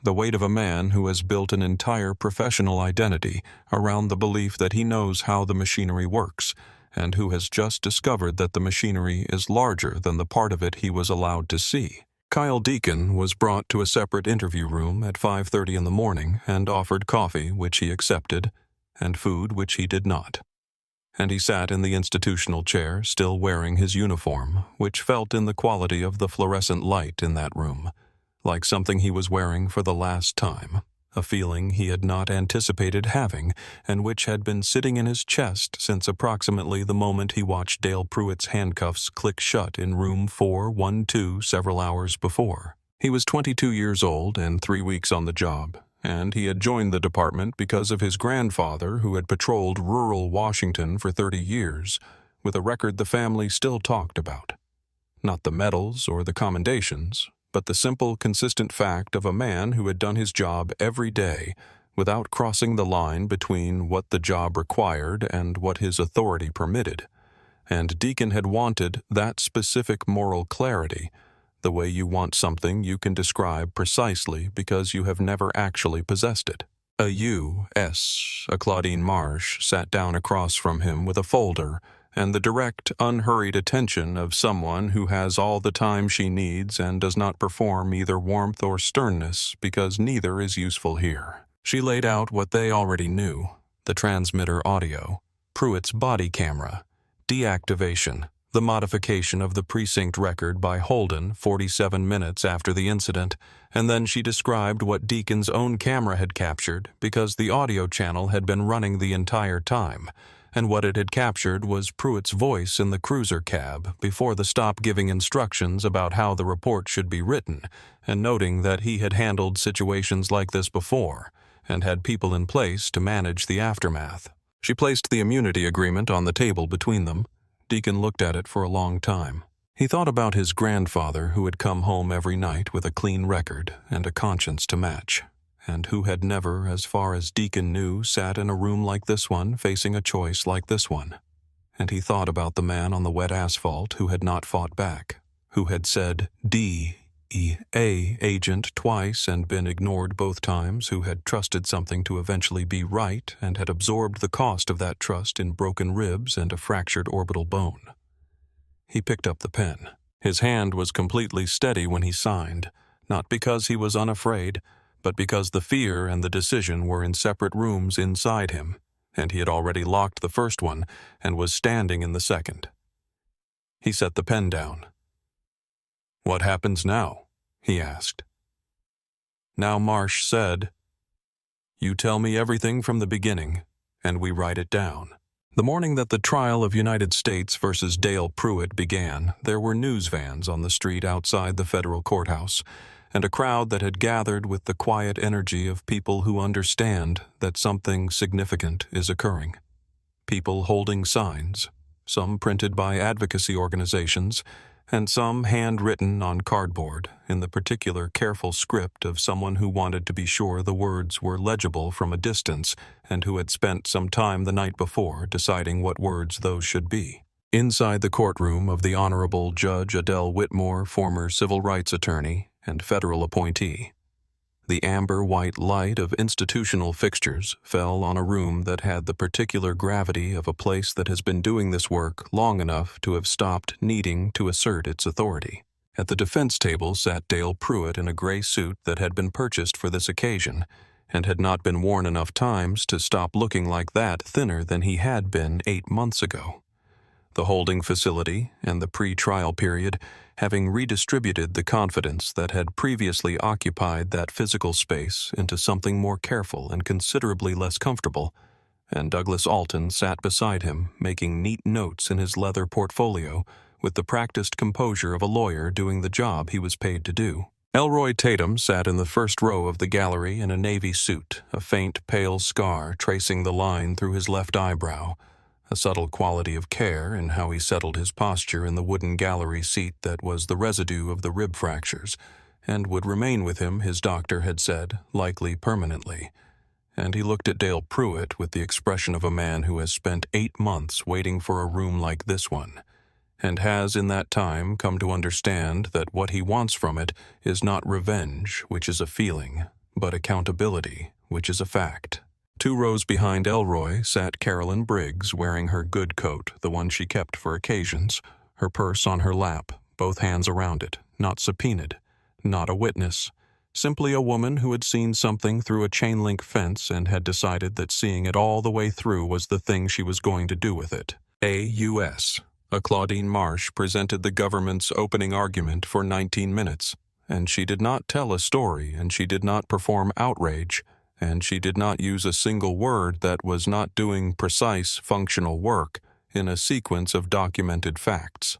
The weight of a man who has built an entire professional identity around the belief that he knows how the machinery works, and who has just discovered that the machinery is larger than the part of it he was allowed to see. Kyle Deacon was brought to a separate interview room at 5:30 in the morning and offered coffee, which he accepted, and food, which he did not. And he sat in the institutional chair, still wearing his uniform, which felt in the quality of the fluorescent light in that room, like something he was wearing for the last time, a feeling he had not anticipated having, and which had been sitting in his chest since approximately the moment he watched Dale Pruitt's handcuffs click shut in room 412 several hours before. He was 22 years old and 3 weeks on the job, and he had joined the department because of his grandfather, who had patrolled rural Washington for 30 years, with a record the family still talked about. Not the medals or the commendations, but the simple, consistent fact of a man who had done his job every day without crossing the line between what the job required and what his authority permitted. And Deacon had wanted that specific moral clarity, the way you want something you can describe precisely because you have never actually possessed it. A Claudine Marsh, sat down across from him with a folder and the direct, unhurried attention of someone who has all the time she needs and does not perform either warmth or sternness because neither is useful here. She laid out what they already knew: the transmitter audio, Pruitt's body camera, deactivation, the modification of the precinct record by Holden 47 minutes after the incident, and then she described what Deacon's own camera had captured because the audio channel had been running the entire time, and what it had captured was Pruitt's voice in the cruiser cab before the stop giving instructions about how the report should be written, and noting that he had handled situations like this before and had people in place to manage the aftermath. She placed the immunity agreement on the table between them. Deacon looked at it for a long time. He thought about his grandfather who had come home every night with a clean record and a conscience to match, and who had never, as far as Deacon knew, sat in a room like this one facing a choice like this one. And he thought about the man on the wet asphalt who had not fought back, who had said DEA agent twice and been ignored both times, who had trusted something to eventually be right and had absorbed the cost of that trust in broken ribs and a fractured orbital bone. He picked up the pen. His hand was completely steady when he signed, not because he was unafraid, but because the fear and the decision were in separate rooms inside him, and he had already locked the first one and was standing in the second. He set the pen down. "What happens now?" he asked. Now Marsh said, "You tell me everything from the beginning, and we write it down." The morning that the trial of United States versus Dale Pruitt began, there were news vans on the street outside the federal courthouse, and a crowd that had gathered with the quiet energy of people who understand that something significant is occurring. People holding signs, some printed by advocacy organizations, and some handwritten on cardboard in the particular careful script of someone who wanted to be sure the words were legible from a distance and who had spent some time the night before deciding what words those should be. Inside the courtroom of the Honorable Judge Adele Whitmore, former civil rights attorney and federal appointee, the amber-white light of institutional fixtures fell on a room that had the particular gravity of a place that has been doing this work long enough to have stopped needing to assert its authority. At the defense table sat Dale Pruitt in a gray suit that had been purchased for this occasion and had not been worn enough times to stop looking like that thinner than he had been 8 months ago. The holding facility and the pre-trial period having redistributed the confidence that had previously occupied that physical space into something more careful and considerably less comfortable, and Douglas Alton sat beside him, making neat notes in his leather portfolio with the practiced composure of a lawyer doing the job he was paid to do. Elroy Tatum sat in the first row of the gallery in a navy suit, a faint pale scar tracing the line through his left eyebrow, a subtle quality of care in how he settled his posture in the wooden gallery seat that was the residue of the rib fractures, and would remain with him, his doctor had said, likely permanently. And he looked at Dale Pruitt with the expression of a man who has spent 8 months waiting for a room like this one, and has in that time come to understand that what he wants from it is not revenge, which is a feeling, but accountability, which is a fact. 2 rows behind Elroy sat Carolyn Briggs, wearing her good coat, the one she kept for occasions, her purse on her lap, both hands around it, not subpoenaed, not a witness, simply a woman who had seen something through a chain-link fence and had decided that seeing it all the way through was the thing she was going to do with it. A.U.S. Claudine Marsh presented the government's opening argument for 19 minutes, and she did not tell a story, and she did not perform outrage, and she did not use a single word that was not doing precise, functional work in a sequence of documented facts,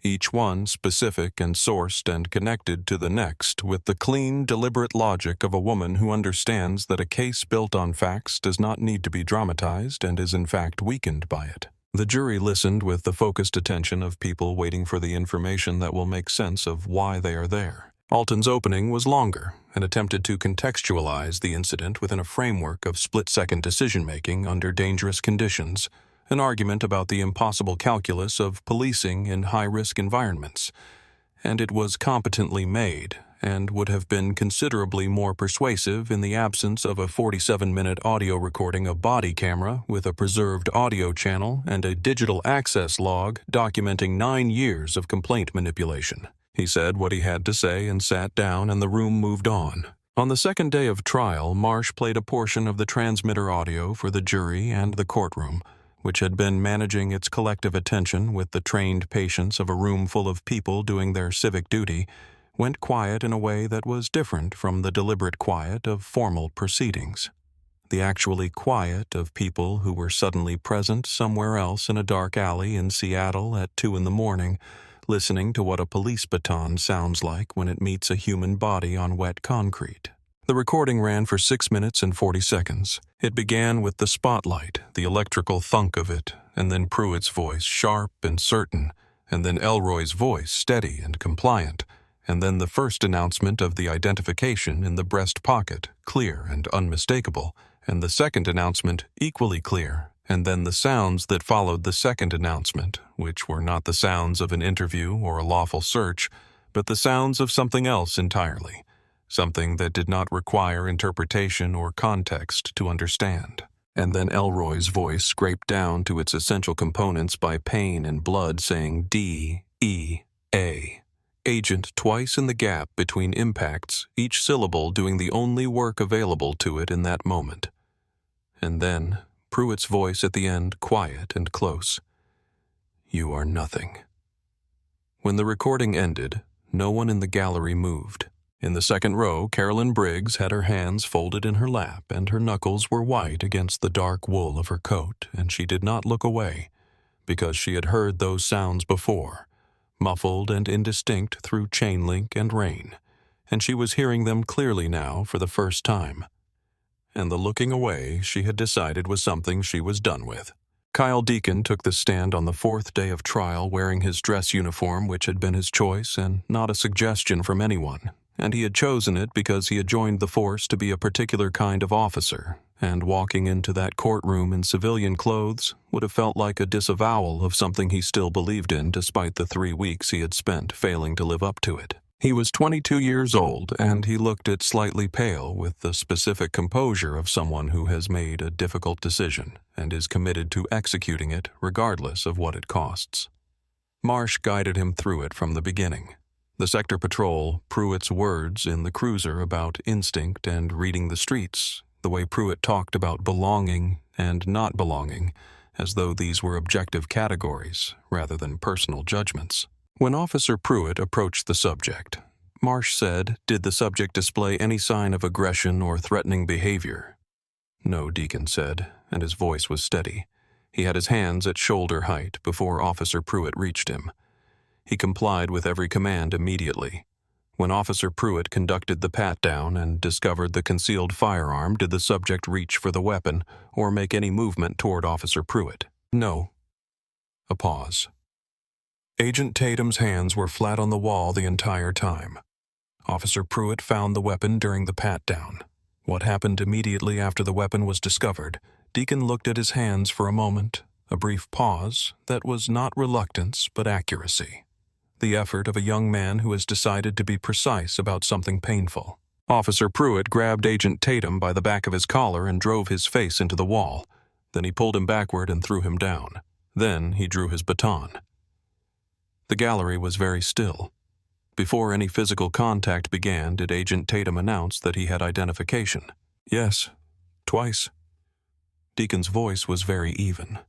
each one specific and sourced and connected to the next with the clean, deliberate logic of a woman who understands that a case built on facts does not need to be dramatized and is in fact weakened by it. The jury listened with the focused attention of people waiting for the information that will make sense of why they are there. Alton's opening was longer and attempted to contextualize the incident within a framework of split-second decision-making under dangerous conditions, an argument about the impossible calculus of policing in high-risk environments, and it was competently made and would have been considerably more persuasive in the absence of a 47-minute audio recording of body camera with a preserved audio channel and a digital access log documenting 9 years of complaint manipulation. He said what he had to say and sat down, and the room moved on. On the second day of trial, Marsh played a portion of the transmitter audio for the jury and the courtroom, which had been managing its collective attention with the trained patience of a room full of people doing their civic duty, went quiet in a way that was different from the deliberate quiet of formal proceedings. The actually quiet of people who were suddenly present somewhere else in a dark alley in Seattle at 2 a.m, listening to what a police baton sounds like when it meets a human body on wet concrete. The recording ran for 6 minutes and 40 seconds. It began with the spotlight, the electrical thunk of it, and then Pruitt's voice, sharp and certain, and then Elroy's voice, steady and compliant, and then the first announcement of the identification in the breast pocket, clear and unmistakable, and the second announcement, equally clear, and then the sounds that followed the second announcement, which were not the sounds of an interview or a lawful search, but the sounds of something else entirely, something that did not require interpretation or context to understand. And then Elroy's voice scraped down to its essential components by pain and blood, saying D-E-A. Agent twice in the gap between impacts, each syllable doing the only work available to it in that moment. And then Pruitt's voice at the end, quiet and close. You are nothing. When the recording ended, no one in the gallery moved. In the second row, Carolyn Briggs had her hands folded in her lap, and her knuckles were white against the dark wool of her coat, and she did not look away, because she had heard those sounds before, muffled and indistinct through chain link and rain, and she was hearing them clearly now for the first time. And the looking away she had decided was something she was done with. Kyle Deacon took the stand on the 4th day of trial wearing his dress uniform, which had been his choice and not a suggestion from anyone, and he had chosen it because he had joined the force to be a particular kind of officer, and walking into that courtroom in civilian clothes would have felt like a disavowal of something he still believed in despite the 3 weeks he had spent failing to live up to it. He was 22 years old, and he looked it slightly pale with the specific composure of someone who has made a difficult decision and is committed to executing it regardless of what it costs. Marsh guided him through it from the beginning. The sector patrol, Pruitt's words in the cruiser about instinct and reading the streets, the way Pruitt talked about belonging and not belonging, as though these were objective categories rather than personal judgments. When Officer Pruitt approached the subject, Marsh said, "Did the subject display any sign of aggression or threatening behavior?" "No," Deacon said, and his voice was steady. He had his hands at shoulder height before Officer Pruitt reached him. He complied with every command immediately. When Officer Pruitt conducted the pat-down and discovered the concealed firearm, did the subject reach for the weapon or make any movement toward Officer Pruitt? "No." A pause. Agent Tatum's hands were flat on the wall the entire time. Officer Pruitt found the weapon during the pat-down. What happened immediately after the weapon was discovered? Deacon looked at his hands for a moment, a brief pause that was not reluctance but accuracy. The effort of a young man who has decided to be precise about something painful. Officer Pruitt grabbed Agent Tatum by the back of his collar and drove his face into the wall. Then he pulled him backward and threw him down. Then he drew his baton. The gallery was very still. Before any physical contact began, did Agent Tatum announce that he had identification? "Yes, twice." Deacon's voice was very even.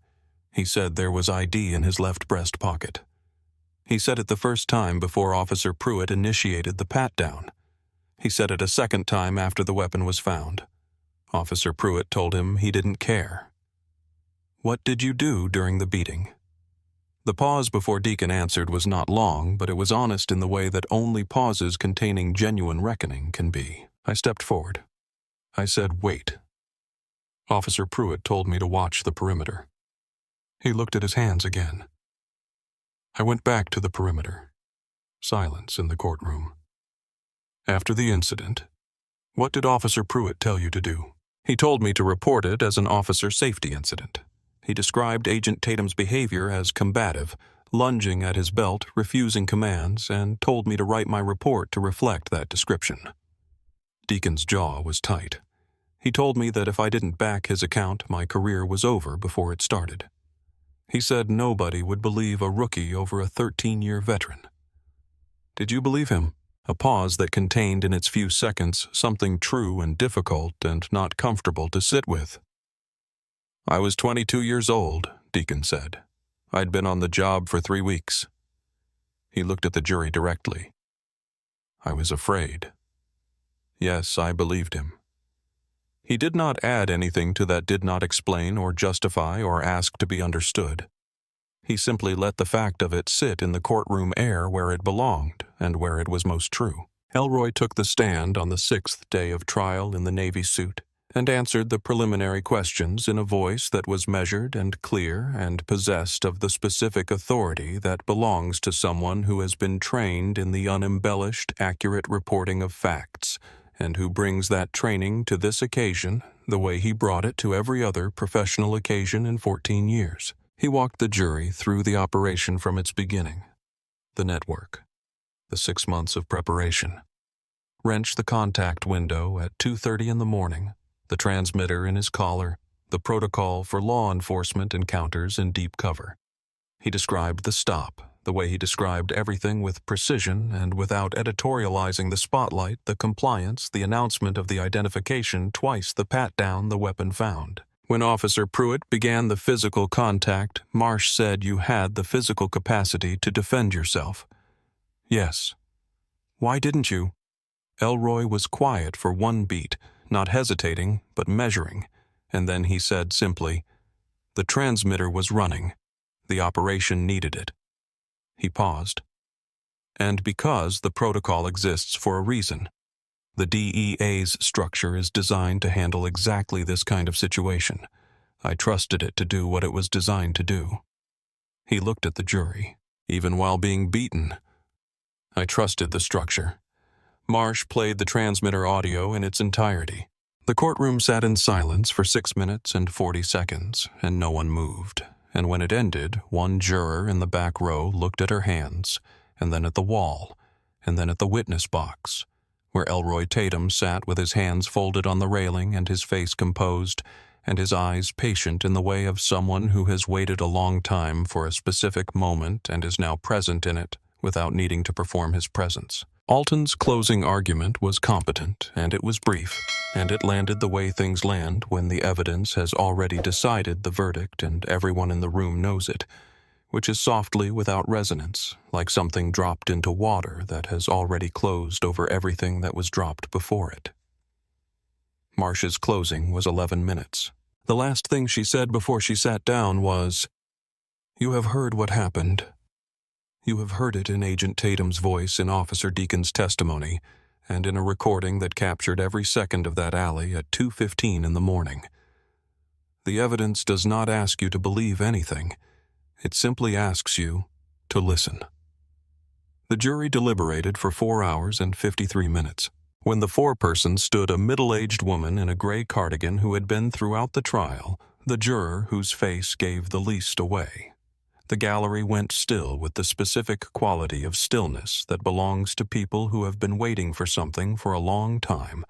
He said there was ID in his left breast pocket. He said it the first time before Officer Pruitt initiated the pat-down. He said it a second time after the weapon was found. Officer Pruitt told him he didn't care. "What did you do during the beating?" The pause before Deacon answered was not long, but it was honest in the way that only pauses containing genuine reckoning can be. "I stepped forward. I said, 'Wait.' Officer Pruitt told me to watch the perimeter." He looked at his hands again. "I went back to the perimeter." Silence in the courtroom. "After the incident, what did Officer Pruitt tell you to do?" "He told me to report it as an officer safety incident." He described Agent Tatum's behavior as combative, lunging at his belt, refusing commands, and told me to write my report to reflect that description. Deacon's jaw was tight. He told me that if I didn't back his account, my career was over before it started. He said nobody would believe a rookie over a 13-year veteran. "Did you believe him?" A pause that contained in its few seconds something true and difficult and not comfortable to sit with. "I was 22 years old," Deacon said. I'd been on the job for 3 weeks. He looked at the jury directly. I was afraid. Yes, I believed him. He did not add anything to that did not explain or justify or ask to be understood. He simply let the fact of it sit in the courtroom air where it belonged and where it was most true. Elroy took the stand on the 6th day of trial in the Navy suit and answered the preliminary questions in a voice that was measured and clear and possessed of the specific authority that belongs to someone who has been trained in the unembellished, accurate reporting of facts, and who brings that training to this occasion the way he brought it to every other professional occasion in 14 years. He walked the jury through the operation from its beginning, the network, the 6 months of preparation, wrenched the contact window at 2:30 in the morning, the transmitter in his collar, the protocol for law enforcement encounters in deep cover. He described the stop, the way he described everything with precision and without editorializing the spotlight, the compliance, the announcement of the identification, twice the pat-down the weapon found. When Officer Pruitt began the physical contact, Marsh said you had the physical capacity to defend yourself. Yes. Why didn't you? Elroy was quiet for 1 beat, not hesitating, but measuring, and then he said simply, the transmitter was running. The operation needed it. He paused. And because the protocol exists for a reason. The DEA's structure is designed to handle exactly this kind of situation. I trusted it to do what it was designed to do. He looked at the jury, even while being beaten. I trusted the structure. Marsh played the transmitter audio in its entirety. The courtroom sat in silence for 6 minutes and 40 seconds, and no one moved. And when it ended, one juror in the back row looked at her hands, and then at the wall, and then at the witness box, where Elroy Tatum sat with his hands folded on the railing and his face composed, and his eyes patient in the way of someone who has waited a long time for a specific moment and is now present in it without needing to perform his presence. Alton's closing argument was competent, and it was brief, and it landed the way things land when the evidence has already decided the verdict and everyone in the room knows it, which is softly without resonance, like something dropped into water that has already closed over everything that was dropped before it. Marsh's closing was 11 minutes. The last thing she said before she sat down was, "You have heard what happened. You have heard it in Agent Tatum's voice in Officer Deacon's testimony, and in a recording that captured every second of that alley at 2:15 in the morning. The evidence does not ask you to believe anything. It simply asks you to listen." The jury deliberated for 4 hours and 53 minutes. When the foreperson stood a middle-aged woman in a gray cardigan who had been throughout the trial, the juror whose face gave the least away. The gallery went still with the specific quality of stillness that belongs to people who have been waiting for something for a long time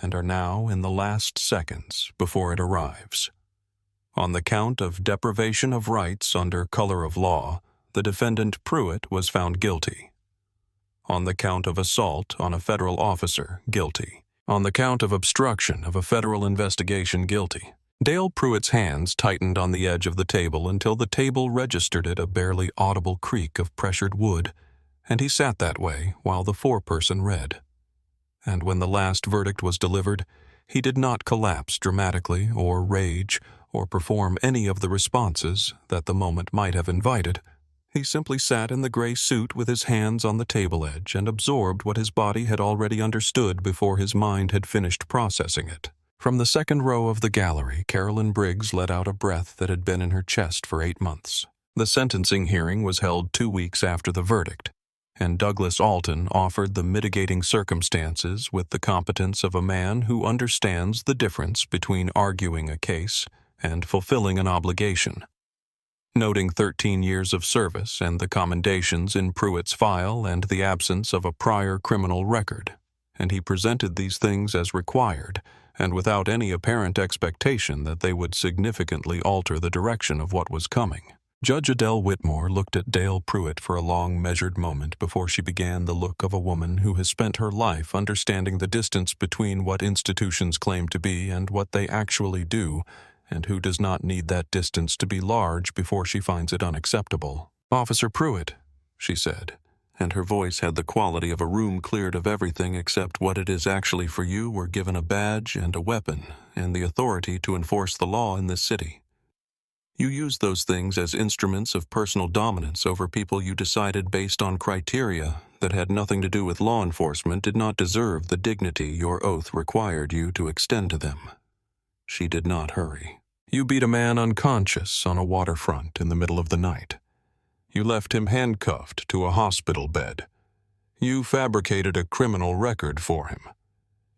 and are now in the last seconds before it arrives. On the count of deprivation of rights under color of law, the defendant Pruitt was found guilty. On the count of assault on a federal officer, guilty. On the count of obstruction of a federal investigation, guilty. Dale Pruitt's hands tightened on the edge of the table until the table registered it a barely audible creak of pressured wood, and he sat that way while the foreperson read. And when the last verdict was delivered, he did not collapse dramatically or rage or perform any of the responses that the moment might have invited. He simply sat in the gray suit with his hands on the table edge and absorbed what his body had already understood before his mind had finished processing it. From the second row of the gallery, Carolyn Briggs let out a breath that had been in her chest for 8 months. The sentencing hearing was held 2 weeks after the verdict, and Douglas Alton offered the mitigating circumstances with the competence of a man who understands the difference between arguing a case and fulfilling an obligation. Noting 13 years of service and the commendations in Pruitt's file and the absence of a prior criminal record, and he presented these things as required, and without any apparent expectation that they would significantly alter the direction of what was coming. Judge Adele Whitmore looked at Dale Pruitt for a long, measured moment before she began the look of a woman who has spent her life understanding the distance between what institutions claim to be and what they actually do, and who does not need that distance to be large before she finds it unacceptable. "Officer Pruitt," she said, and her voice had the quality of a room cleared of everything except what it is actually for you were given a badge and a weapon and the authority to enforce the law in this city. You used those things as instruments of personal dominance over people you decided based on criteria that had nothing to do with law enforcement did not deserve the dignity your oath required you to extend to them. She did not hurry. You beat a man unconscious on a waterfront in the middle of the night. You left him handcuffed to a hospital bed. You fabricated a criminal record for him.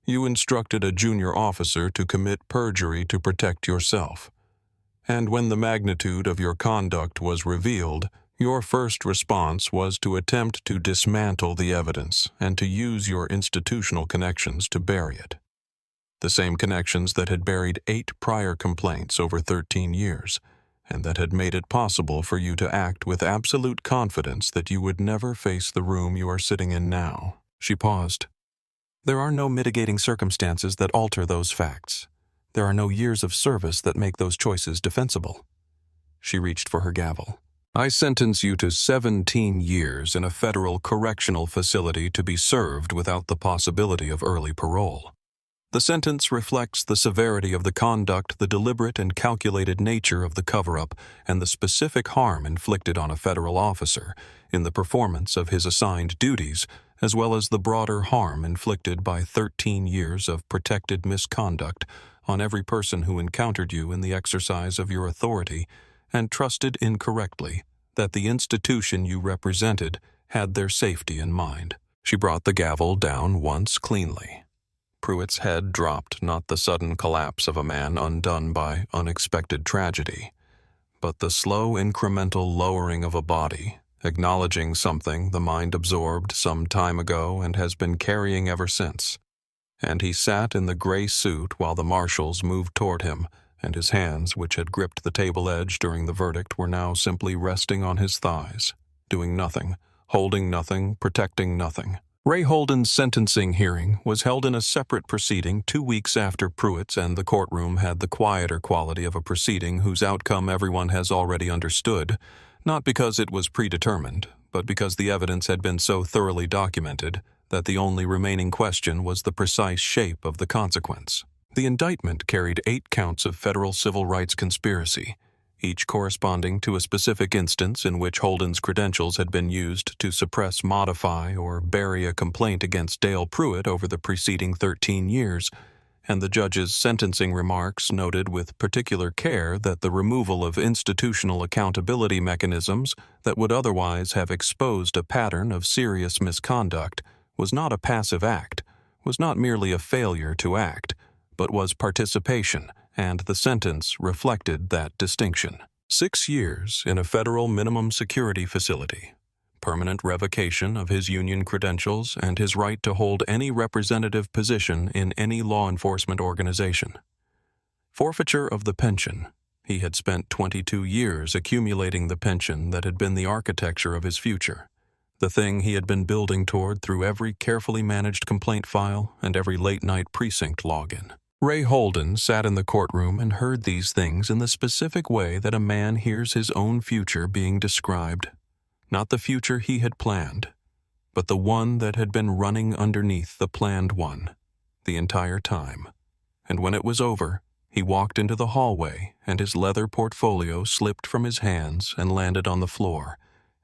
You instructed a junior officer to commit perjury to protect yourself. And when the magnitude of your conduct was revealed, your first response was to attempt to dismantle the evidence and to use your institutional connections to bury it. The same connections that had buried 8 prior complaints over 13 years, and that had made it possible for you to act with absolute confidence that you would never face the room you are sitting in now. She paused. There are no mitigating circumstances that alter those facts. There are no years of service that make those choices defensible. She reached for her gavel. I sentence you to 17 years in a federal correctional facility to be served without the possibility of early parole. The sentence reflects the severity of the conduct, the deliberate and calculated nature of the cover-up, and the specific harm inflicted on a federal officer in the performance of his assigned duties, as well as the broader harm inflicted by 13 years of protected misconduct on every person who encountered you in the exercise of your authority and trusted incorrectly that the institution you represented had their safety in mind. She brought the gavel down once cleanly. Pruitt's head dropped, not the sudden collapse of a man undone by unexpected tragedy, but the slow incremental lowering of a body, acknowledging something the mind absorbed some time ago and has been carrying ever since. And he sat in the gray suit while the marshals moved toward him, and his hands, which had gripped the table edge during the verdict, were now simply resting on his thighs, doing nothing, holding nothing, protecting nothing. Ray Holden's sentencing hearing was held in a separate proceeding 2 weeks after Pruitt's, and the courtroom had the quieter quality of a proceeding whose outcome everyone has already understood, not because it was predetermined, but because the evidence had been so thoroughly documented that the only remaining question was the precise shape of the consequence. The indictment carried 8 counts of federal civil rights conspiracy, each corresponding to a specific instance in which Holden's credentials had been used to suppress, modify, or bury a complaint against Dale Pruitt over the preceding 13 years, and the judge's sentencing remarks noted with particular care that the removal of institutional accountability mechanisms that would otherwise have exposed a pattern of serious misconduct was not a passive act, was not merely a failure to act, but was participation, and the sentence reflected that distinction. 6 years in a federal minimum security facility, permanent revocation of his union credentials, and his right to hold any representative position in any law enforcement organization. Forfeiture of the pension. He had spent 22 years accumulating the pension that had been the architecture of his future, the thing he had been building toward through every carefully managed complaint file and every late-night precinct login. Ray Holden sat in the courtroom and heard these things in the specific way that a man hears his own future being described. Not the future he had planned, but the one that had been running underneath the planned one the entire time. And when it was over, he walked into the hallway, and his leather portfolio slipped from his hands and landed on the floor,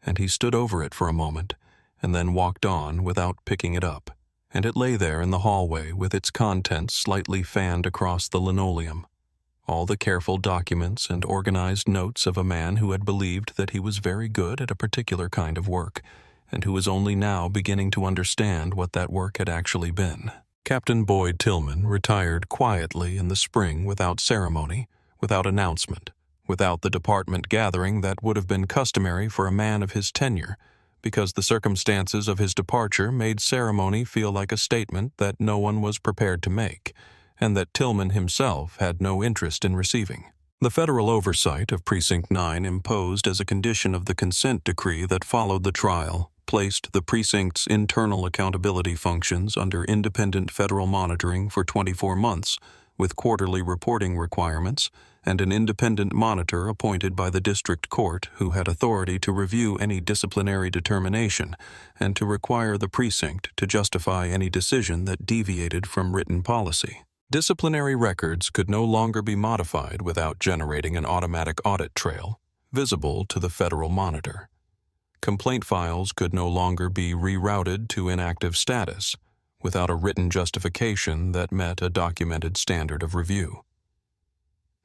and he stood over it for a moment, and then walked on without picking it up, and it lay there in the hallway with its contents slightly fanned across the linoleum. All the careful documents and organized notes of a man who had believed that he was very good at a particular kind of work, and who was only now beginning to understand what that work had actually been. Captain Boyd Tillman retired quietly in the spring without ceremony, without announcement, without the department gathering that would have been customary for a man of his tenure, because the circumstances of his departure made ceremony feel like a statement that no one was prepared to make, and that Tillman himself had no interest in receiving. The federal oversight of Precinct 9 imposed as a condition of the consent decree that followed the trial placed the precinct's internal accountability functions under independent federal monitoring for 24 months with quarterly reporting requirements and an independent monitor appointed by the district court who had authority to review any disciplinary determination and to require the precinct to justify any decision that deviated from written policy. Disciplinary records could no longer be modified without generating an automatic audit trail, visible to the federal monitor. Complaint files could no longer be rerouted to inactive status without a written justification that met a documented standard of review.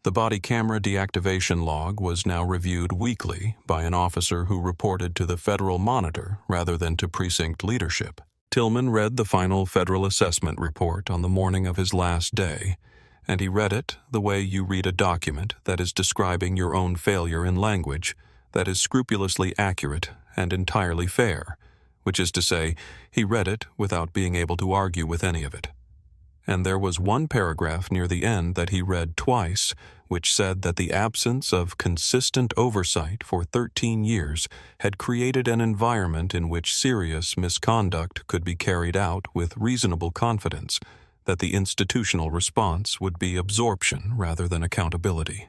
The body camera deactivation log was now reviewed weekly by an officer who reported to the federal monitor rather than to precinct leadership. Tillman read the final federal assessment report on the morning of his last day, and he read it the way you read a document that is describing your own failure in language that is scrupulously accurate and entirely fair, which is to say, he read it without being able to argue with any of it. And there was one paragraph near the end that he read twice, which said that the absence of consistent oversight for 13 years had created an environment in which serious misconduct could be carried out with reasonable confidence, that the institutional response would be absorption rather than accountability.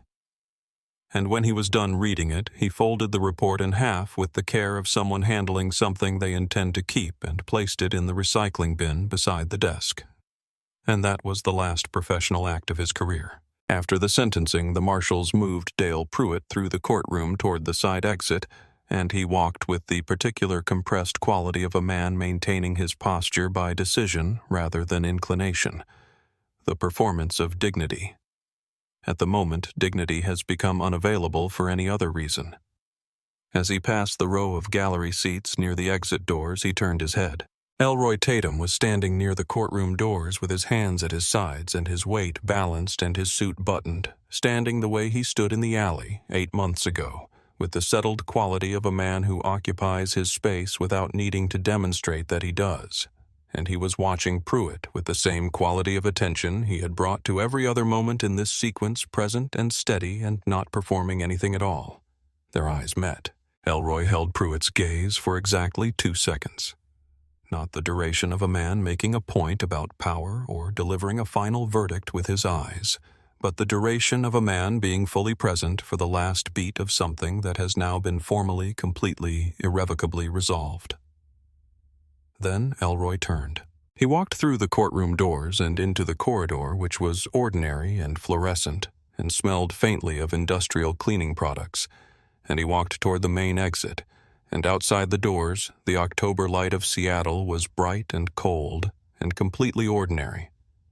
And when he was done reading it, he folded the report in half with the care of someone handling something they intend to keep and placed it in the recycling bin beside the desk. And that was the last professional act of his career. After the sentencing, the marshals moved Dale Pruitt through the courtroom toward the side exit, and he walked with the particular compressed quality of a man maintaining his posture by decision rather than inclination, the performance of dignity. At the moment, dignity has become unavailable for any other reason. As he passed the row of gallery seats near the exit doors, he turned his head. Elroy Tatum was standing near the courtroom doors with his hands at his sides and his weight balanced and his suit buttoned, standing the way he stood in the alley 8 months ago, with the settled quality of a man who occupies his space without needing to demonstrate that he does. And he was watching Pruitt with the same quality of attention he had brought to every other moment in this sequence, present and steady and not performing anything at all. Their eyes met. Elroy held Pruitt's gaze for exactly 2 seconds. Not the duration of a man making a point about power or delivering a final verdict with his eyes, but the duration of a man being fully present for the last beat of something that has now been formally, completely, irrevocably resolved. Then Elroy turned. He walked through the courtroom doors and into the corridor, which was ordinary and fluorescent and smelled faintly of industrial cleaning products, and he walked toward the main exit. And outside the doors, the October light of Seattle was bright and cold and completely ordinary,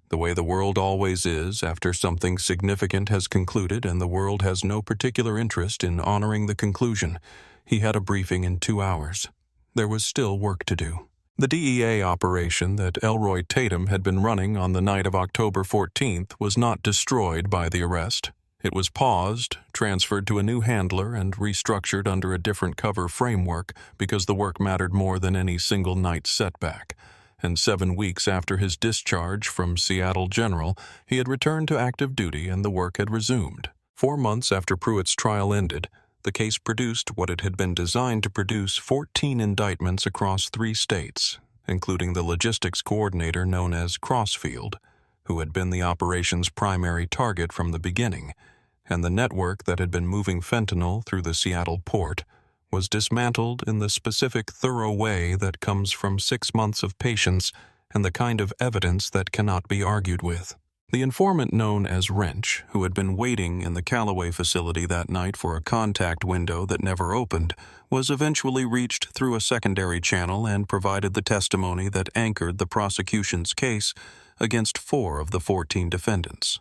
the way the world always is after something significant has concluded and the world has no particular interest in honoring the conclusion. He had a briefing in 2 hours. There was still work to do. The DEA operation that Elroy Tatum had been running on the night of October 14th was not destroyed by the arrest. It was paused, transferred to a new handler, and restructured under a different cover framework because the work mattered more than any single night's setback. And 7 weeks after his discharge from Seattle General, he had returned to active duty and the work had resumed. 4 months after Pruitt's trial ended, the case produced what it had been designed to produce: 14 indictments across 3 states, including the logistics coordinator known as Crossfield, who had been the operation's primary target from the beginning, and the network that had been moving fentanyl through the Seattle port was dismantled in the specific, thorough way that comes from 6 months of patience and the kind of evidence that cannot be argued with. The informant known as Wrench, who had been waiting in the Callaway facility that night for a contact window that never opened, was eventually reached through a secondary channel and provided the testimony that anchored the prosecution's case against 4 of the 14 defendants.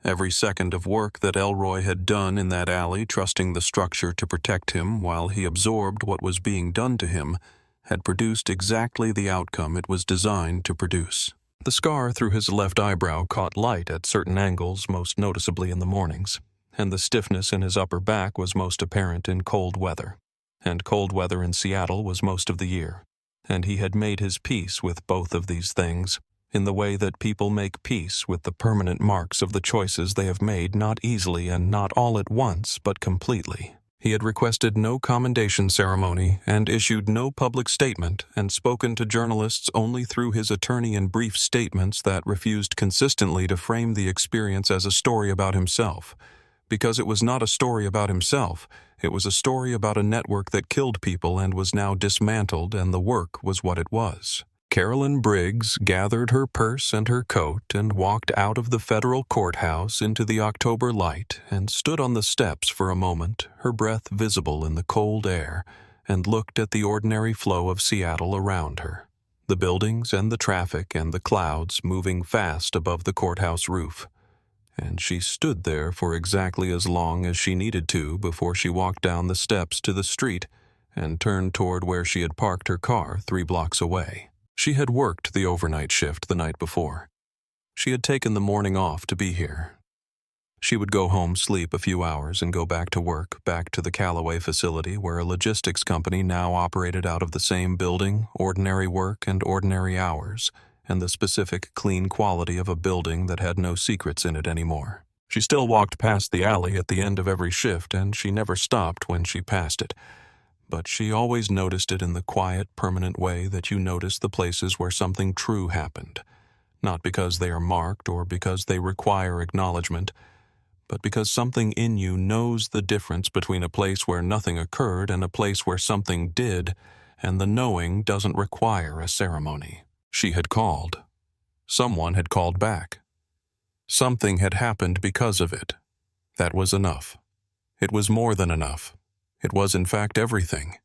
Every second of work that Elroy had done in that alley, trusting the structure to protect him while he absorbed what was being done to him, had produced exactly the outcome it was designed to produce. The scar through his left eyebrow caught light at certain angles, most noticeably in the mornings, and the stiffness in his upper back was most apparent in cold weather. And cold weather in Seattle was most of the year, and he had made his peace with both of these things, in the way that people make peace with the permanent marks of the choices they have made, not easily and not all at once, but completely. He had requested no commendation ceremony and issued no public statement and spoken to journalists only through his attorney in brief statements that refused consistently to frame the experience as a story about himself. Because it was not a story about himself, it was a story about a network that killed people and was now dismantled, and the work was what it was. Carolyn Briggs gathered her purse and her coat and walked out of the federal courthouse into the October light and stood on the steps for a moment, her breath visible in the cold air, and looked at the ordinary flow of Seattle around her, the buildings and the traffic and the clouds moving fast above the courthouse roof. And she stood there for exactly as long as she needed to before she walked down the steps to the street and turned toward where she had parked her car 3 blocks away. She had worked the overnight shift the night before. She had taken the morning off to be here. She would go home, sleep a few hours, and go back to work, back to the Callaway facility where a logistics company now operated out of the same building, ordinary work and ordinary hours, and the specific clean quality of a building that had no secrets in it anymore. She still walked past the alley at the end of every shift, and she never stopped when she passed it. But she always noticed it in the quiet, permanent way that you notice the places where something true happened, not because they are marked or because they require acknowledgement, but because something in you knows the difference between a place where nothing occurred and a place where something did, and the knowing doesn't require a ceremony. She had called. Someone had called back. Something had happened because of it. That was enough. It was more than enough. It was, in fact, everything.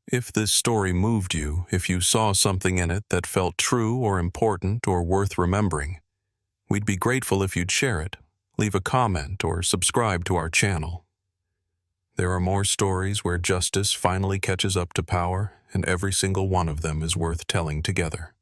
If this story moved you, if you saw something in it that felt true or important or worth remembering, we'd be grateful if you'd share it, leave a comment, or subscribe to our channel. There are more stories where justice finally catches up to power, and every single one of them is worth telling together.